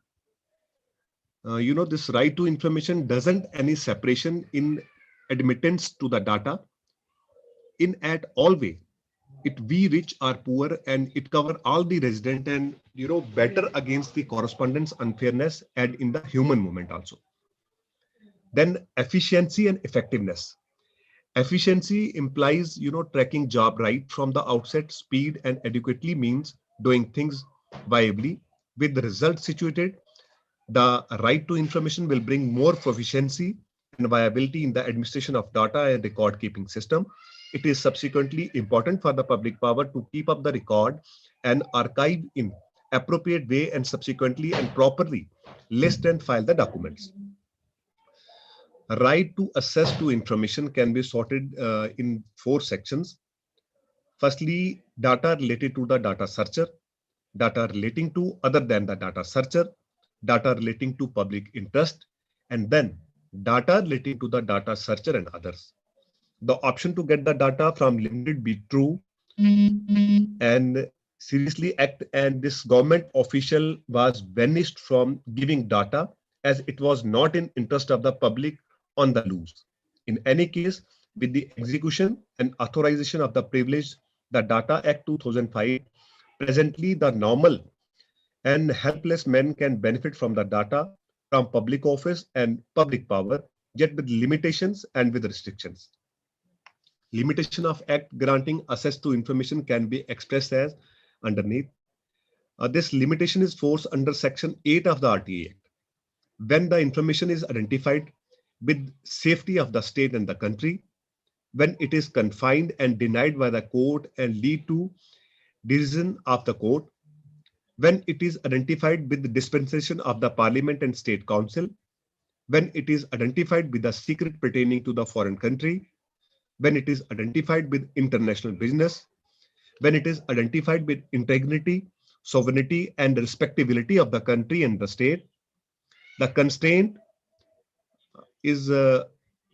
This right to information doesn't any separation in admittance to the data in at all way. It we rich or poor, and it cover all the resident and better against the correspondence unfairness and in the human movement also. Then efficiency and effectiveness. Efficiency implies tracking job right from the outset. Speed and adequately means doing things viably with the result situated. The right to information will bring more proficiency and viability in the administration of data and record keeping system. It is subsequently important for the public power to keep up the record and archive in appropriate way and subsequently and properly list and file the documents. Right to access to information can be sorted in 4 sections. Firstly, data related to the data searcher, data relating to other than the data searcher, data relating to public interest, and then data relating to the data searcher and others. The option to get the data from limited be true and seriously act, and this government official was banished from giving data as it was not in interest of the public on the loose. In any case, with the execution and authorization of the privilege, the Data Act 2005, presently the normal and helpless men can benefit from the data from public office and public power, yet with limitations and with restrictions. Limitation of Act granting access to information can be expressed as underneath. This limitation is forced under Section 8 of the RTI Act. When the information is identified with safety of the state and the country, when it is confined and denied by the court and lead to decision of the court, when it is identified with the dispensation of the Parliament and State Council, when it is identified with the secret pertaining to the foreign country, when it is identified with international business, when it is identified with integrity, sovereignty, and respectability of the country and the state. The constraint is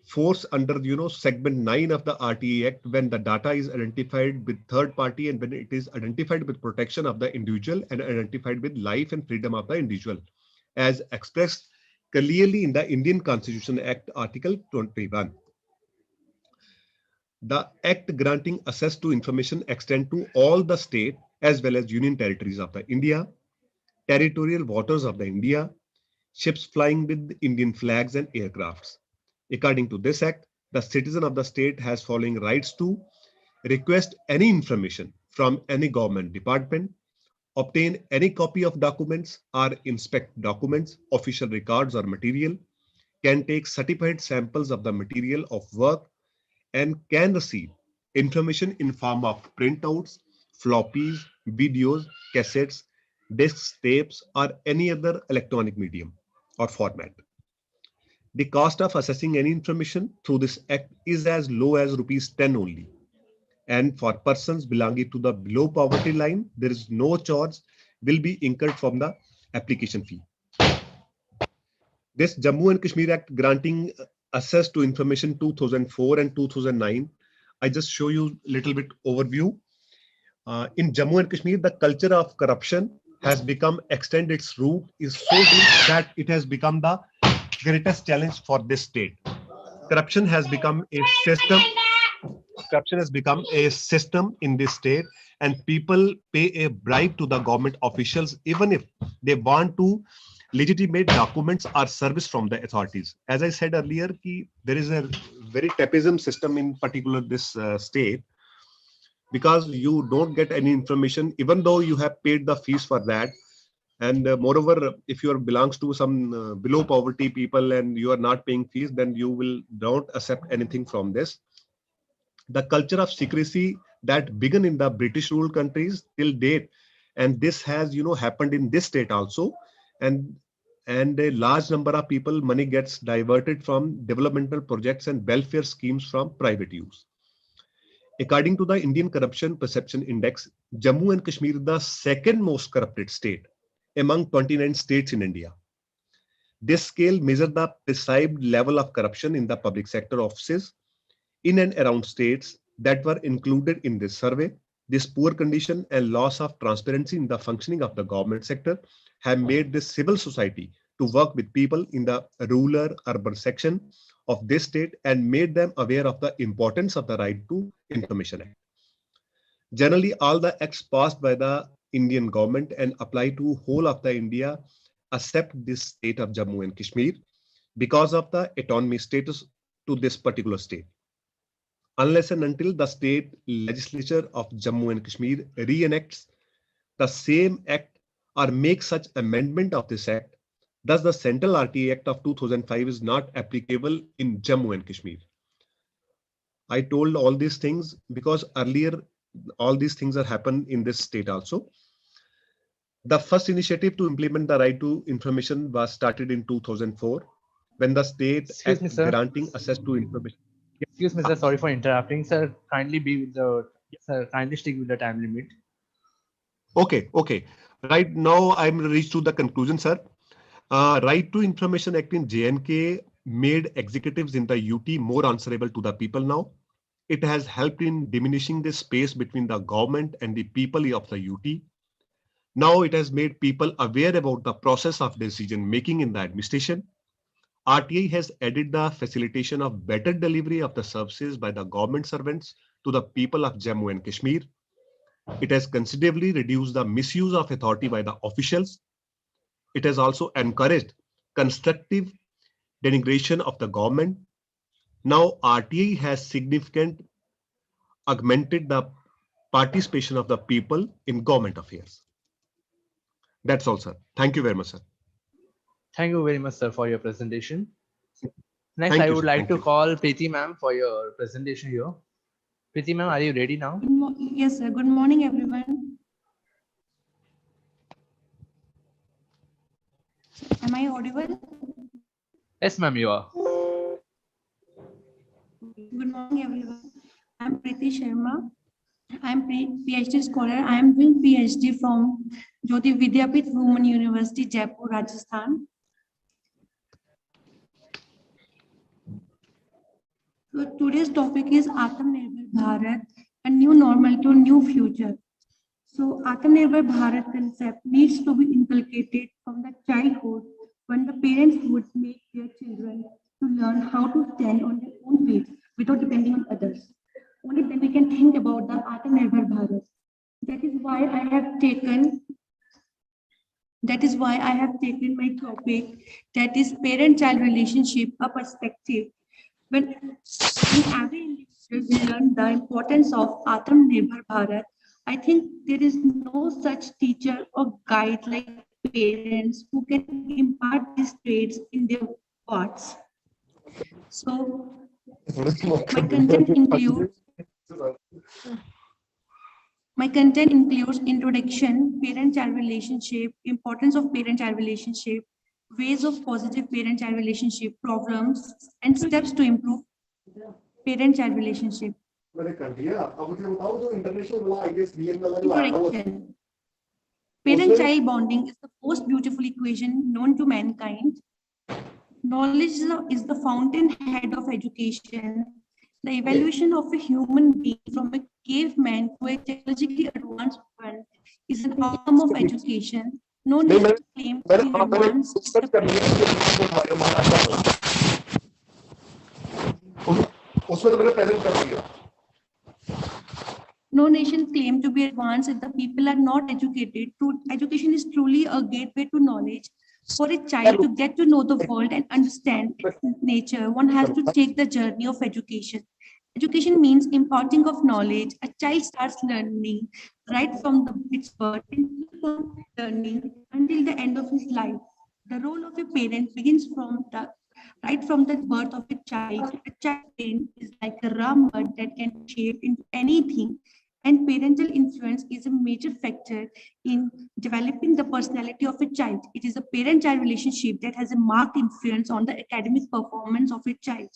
force under segment 9 of the RTI Act when the data is identified with third party and when it is identified with protection of the individual and identified with life and freedom of the individual, as expressed clearly in the Indian Constitution Act Article 21. The Act granting access to information extend to all the state as well as union territories of the India, territorial waters of the India, ships flying with Indian flags and aircrafts. According to this act, the citizen of the state has following rights to request any information from any government department, obtain any copy of documents or inspect documents, official records or material, can take certified samples of the material of work, and can receive information in form of printouts, floppies, videos, cassettes, discs, tapes, or any other electronic medium or format. The cost of accessing any information through this act is as low as ₹10 only. And for persons belonging to the below poverty line, there is no charge will be incurred from the application fee. This Jammu and Kashmir Act granting access to information 2004 and 2009. I just show you a little bit overview. In Jammu and Kashmir, the culture of corruption has become extend its root is so deep that it has become the greatest challenge for this state. Corruption has become a system. Corruption has become a system in this state, and people pay a bribe to the government officials even if they want to legitimate documents or service from the authorities. As I said earlier, there is a very tapism system in particular this state, because you don't get any information even though you have paid the fees for that. And moreover, if you belongs to some below poverty people and you are not paying fees, then you will don't accept anything from this. The culture of secrecy that began in the British ruled countries till date, and this has happened in this state also, and a large number of people money gets diverted from developmental projects and welfare schemes from private use. According to the Indian Corruption Perception Index, Jammu and Kashmir is the second most corrupted state among 29 states in India. This scale measures the perceived level of corruption in the public sector offices in and around states that were included in this survey. This poor condition and loss of transparency in the functioning of the government sector have made this civil society to work with people in the rural urban section of this state and made them aware of the importance of the Right to Information Act. Generally, all the acts passed by the Indian government and apply to whole of the India except this state of Jammu and Kashmir because of the autonomy status to this particular state. Unless and until the state legislature of Jammu and Kashmir reenacts the same act or makes such amendment of this act, thus the Central RTI Act of 2005 is not applicable in Jammu and Kashmir. I told all these things because earlier all these things are happened in this state also. The first initiative to implement the right to information was started in 2004 when the state act granting access to information. Excuse me, sir. Sorry for interrupting, sir. Kindly be with the sir. Kindly stick with the time limit. Okay. Right now, I'm reached to the conclusion, sir. Right to Information Act in J&K made executives in the UT more answerable to the people now. It has helped in diminishing the space between the government and the people of the UT. Now it has made people aware about the process of decision making in the administration. RTI has added the facilitation of better delivery of the services by the government servants to the people of Jammu and Kashmir. It has considerably reduced the misuse of authority by the officials. It has also encouraged constructive denigration of the government. Now RTI has significantly augmented the participation of the people in government affairs. That's all, sir. Thank you very much, sir. Thank you very much, sir, for your presentation. Next, I would like to call Preeti ma'am for your presentation here. Preeti ma'am, are you ready now? Yes, sir. Good morning, everyone. Am I audible? Yes, ma'am, you are. Good morning, everyone. I'm Preeti Sharma. I'm PhD scholar. I am doing PhD from Jyoti Vidyapith Women University, Jaipur, Rajasthan. So today's topic is Atmanirbhar Bharat, a new normal to new future. So Atmanirbhar Bharat concept needs to be inculcated from the childhood when the parents would make their children to learn how to stand on their own feet without depending on others. Only then we can think about the Atmanirbhar Bharat. That is why I have taken my topic, that is parent-child relationship, a perspective. When every individual will learn the importance of Atmanirbhar Bharat, I think there is no such teacher or guide like parents who can impart these traits in their words. So my content includes introduction, parent-child relationship, importance of parent-child relationship, ways of positive parent-child relationship, problems, and steps to improve parent-child relationship. Introduction. Parent-child bonding is the most beautiful equation known to mankind. Knowledge is the fountainhead of education. The evaluation of a human being from a caveman to a technologically advanced one is an outcome of education. No nation claims to be advanced. No nation claims to be advanced if the people are not educated. Education is truly a gateway to knowledge. For a child to get to know the world and understand nature, one has to take the journey of education. Education means imparting of knowledge. A child starts learning right from its birth and keeps on learning until the end of his life. The role of a parent begins right from the birth of a child. A child's brain is like a raw mud that can be shaped into anything, and parental influence is a major factor in developing the personality of a child. It is a parent-child relationship that has a marked influence on the academic performance of a child.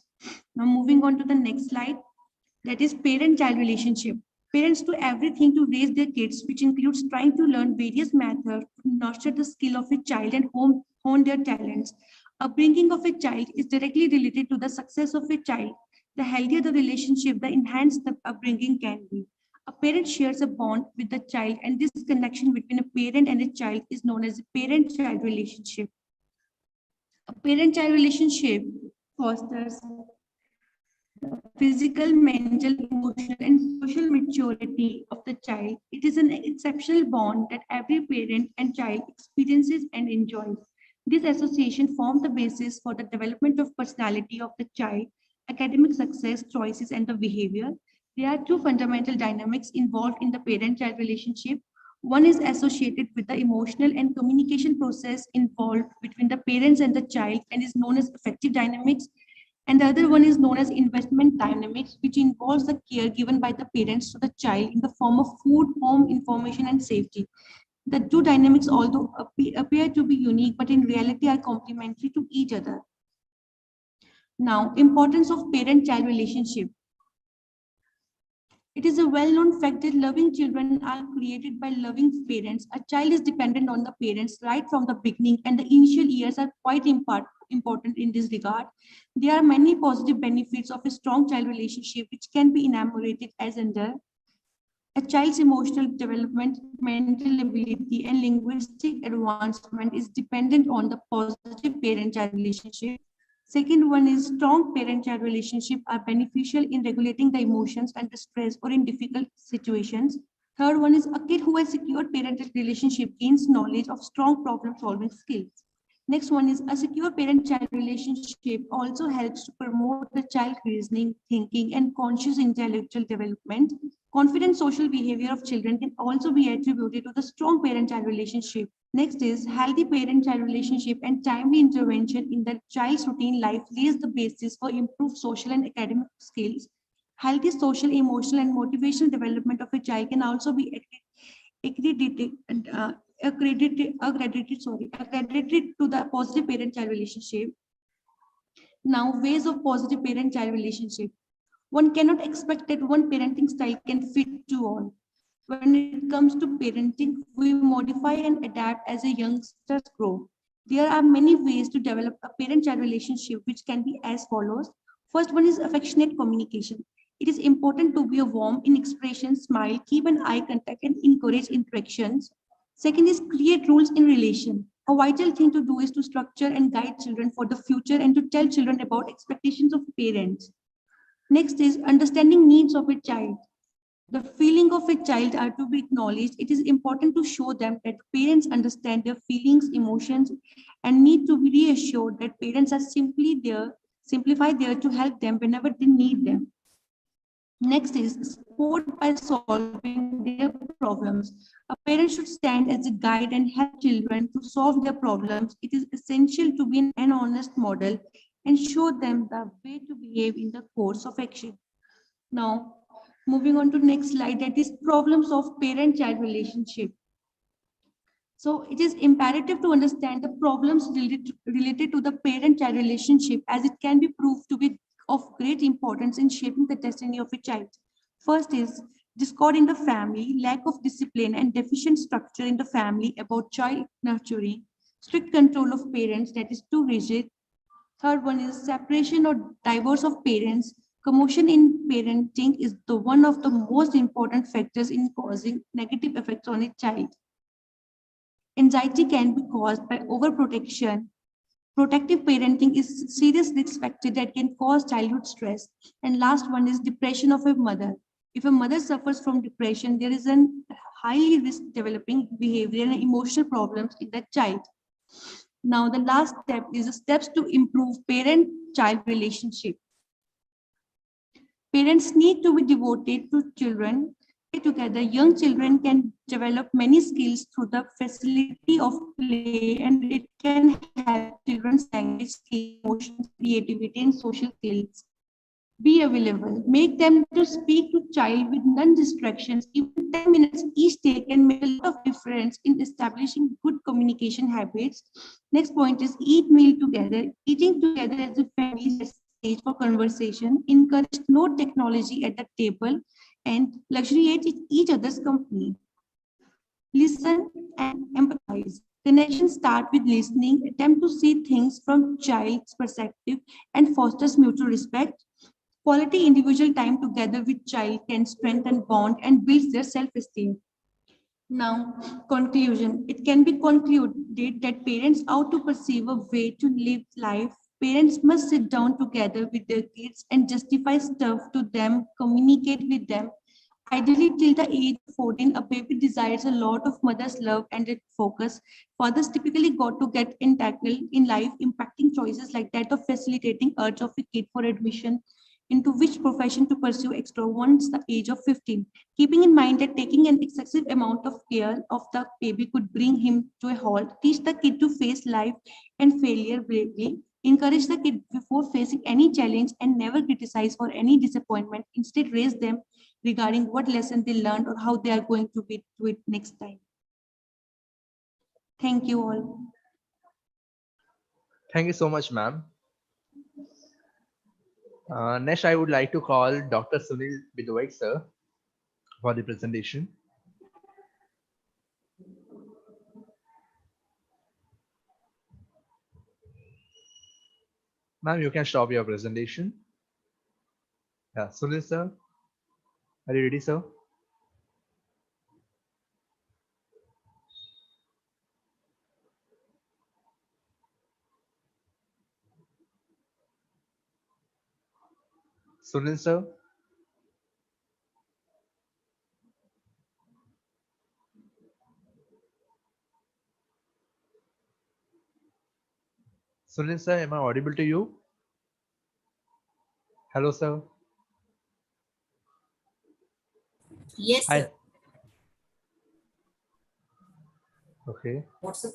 Now moving on to the next slide, that is parent-child relationship. Parents do everything to raise their kids, which includes trying to learn various methods to nurture the skill of a child and hone their talents. Upbringing of a child is directly related to the success of a child. The healthier the relationship, the enhanced the upbringing can be. A parent shares a bond with the child, and this connection between a parent and a child is known as a parent-child relationship. A parent-child relationship fosters physical, mental, emotional, and social maturity of the child. It is an exceptional bond that every parent and child experiences and enjoys. This association forms the basis for the development of personality of the child, academic success, choices, and the behavior. There are two fundamental dynamics involved in the parent-child relationship. One is associated with the emotional and communication process involved between the parents and the child and is known as affective dynamics. And the other one is known as investment dynamics, which involves the care given by the parents to the child in the form of food, home, information, and safety. The two dynamics, although appear to be unique, but in reality are complementary to each other. Now, importance of parent-child relationship. It is a well-known fact that loving children are created by loving parents. A child is dependent on the parents right from the beginning, and the initial years are quite important in this regard. There are many positive benefits of a strong child relationship, which can be enumerated as under: a child's emotional development, mental ability, and linguistic advancement is dependent on the positive parent-child relationship. Second one is strong parent-child relationship are beneficial in regulating the emotions under stress or in difficult situations. Third one is a kid who has secured parental relationship gains knowledge of strong problem-solving skills. Next one is a secure parent-child relationship also helps to promote the child reasoning, thinking, and conscious intellectual development. Confident social behavior of children can also be attributed to the strong parent-child relationship. Next is healthy parent-child relationship and timely intervention in the child's routine life lays the basis for improved social and academic skills. Healthy social, emotional, and motivational development of a child can also be accredited to the positive parent-child relationship. Now, ways of positive parent-child relationship. One cannot expect that one parenting style can fit to all. When it comes to parenting, we modify and adapt as a youngsters grow. There are many ways to develop a parent-child relationship, which can be as follows. First one is affectionate communication. It is important to be warm in expression, smile, keep an eye contact, and encourage interactions. Second is create rules in relation. A vital thing to do is to structure and guide children for the future and to tell children about expectations of parents. Next is understanding needs of a child. The feelings of a child are to be acknowledged. It is important to show them that parents understand their feelings, emotions, and need to be reassured that parents are simply there to help them whenever they need them. Next is support by solving their problems. A parent should stand as a guide and help children to solve their problems. It is essential to be an honest model and show them the way to behave in the course of action. Now, moving on to next slide, that is problems of parent-child relationship. So it is imperative to understand the problems related to the parent-child relationship, as it can be proved to be of great importance in shaping the destiny of a child. First is discord in the family, lack of discipline and deficient structure in the family about child nurturing, strict control of parents that is too rigid, Third one is separation or divorce of parents. Commotion in parenting is the one of the most important factors in causing negative effects on a child. Anxiety can be caused by overprotection. Protective parenting is a serious risk factor that can cause childhood stress. And last one is depression of a mother. If a mother suffers from depression, there is a highly risk developing behavior and emotional problems in the child. Now, the last step is the steps to improve parent-child relationship. Parents need to be devoted to children. Together, young children can develop many skills through the facility of play, and it can help children's language skills, emotions, creativity, and social skills. Be available. Make them to speak to child with non-distractions. Even 10 minutes each day can make a lot of difference in establishing good communication habits. Next point is eat meal together. Eating together as a family sets the stage for conversation. Encourage no technology at the table and luxuriate each other's company. Listen and empathize. Connection start with listening. Attempt to see things from child's perspective and fosters mutual respect. Quality individual time together with child can strengthen bond and build their self-esteem. Now, conclusion. It can be concluded that parents ought to perceive a way to live life. Parents must sit down together with their kids and justify stuff to them, communicate with them. Ideally, till the age of 14, a baby desires a lot of mother's love and focus. Fathers typically got to get entangled in life, impacting choices like that of facilitating urge of a kid for admission into which profession to pursue extra once the age of 15. Keeping in mind that taking an excessive amount of care of the baby could bring him to a halt, teach the kid to face life and failure bravely. Encourage the kid before facing any challenge and never criticize for any disappointment. Instead, raise them regarding what lesson they learned or how they are going to be do it next time. Thank you all. Thank you so much, ma'am. Next, I would like to call Dr. Sunil Bidwai, sir, for the presentation. Ma'am, you can stop your presentation. Yeah, Sunil, sir, are you ready, sir? Sunil, sir. Sunil, sir, am I audible to you? Hello, sir. Yes, Hi. sir. Okay. WhatsApp.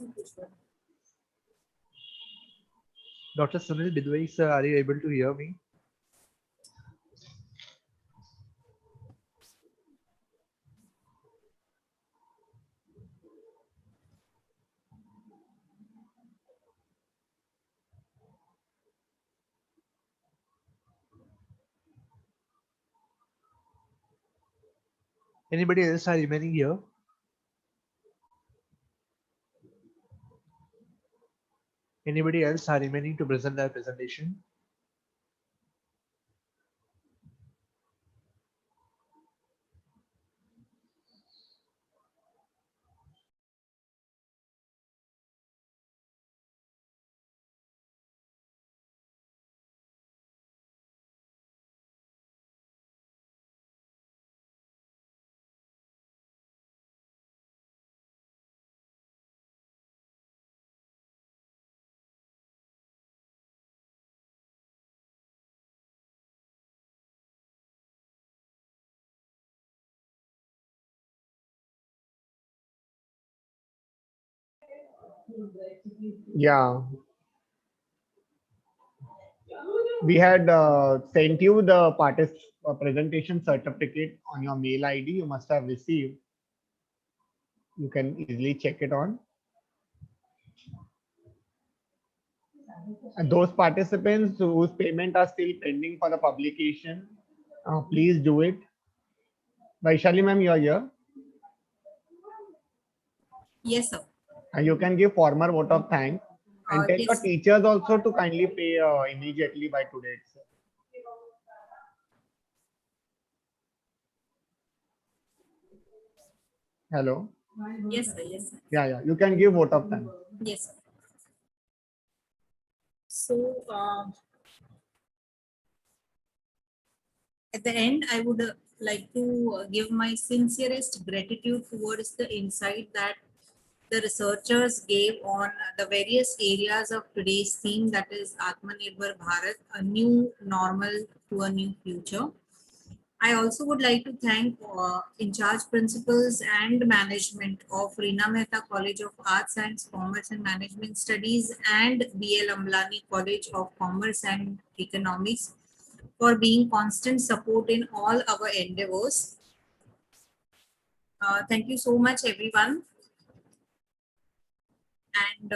Dr. Sunil Bidwai, sir, are you able to hear me? Anybody else are remaining here? Anybody else are remaining to present their presentation? Yeah, we had sent you the presentation certificate on your mail ID. You must have received. You can easily check it on. And those participants whose payment are still pending for the publication, please do it. Vaishali ma'am, you are here. Yes, sir. And you can give formal vote of thanks. And tell your Yes. teachers also to kindly pay immediately by today itself. Hello. Yes, sir. Yes, sir. Yeah. You can give vote of thanks. Yes, sir. So, at the end, I would like to give my sincerest gratitude towards the insight that the researchers gave on the various areas of today's theme, that is Atmanirbhar Bharat, a new normal to a new future. I also would like to thank in charge principals and management of Reena Mehta College of Arts, Science, Commerce and Management Studies and B.L. Amlani College of Commerce and Economics for being constant support in all our endeavors. Thank you so much, everyone. And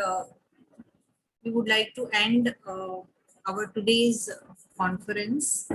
we would like to end our today's conference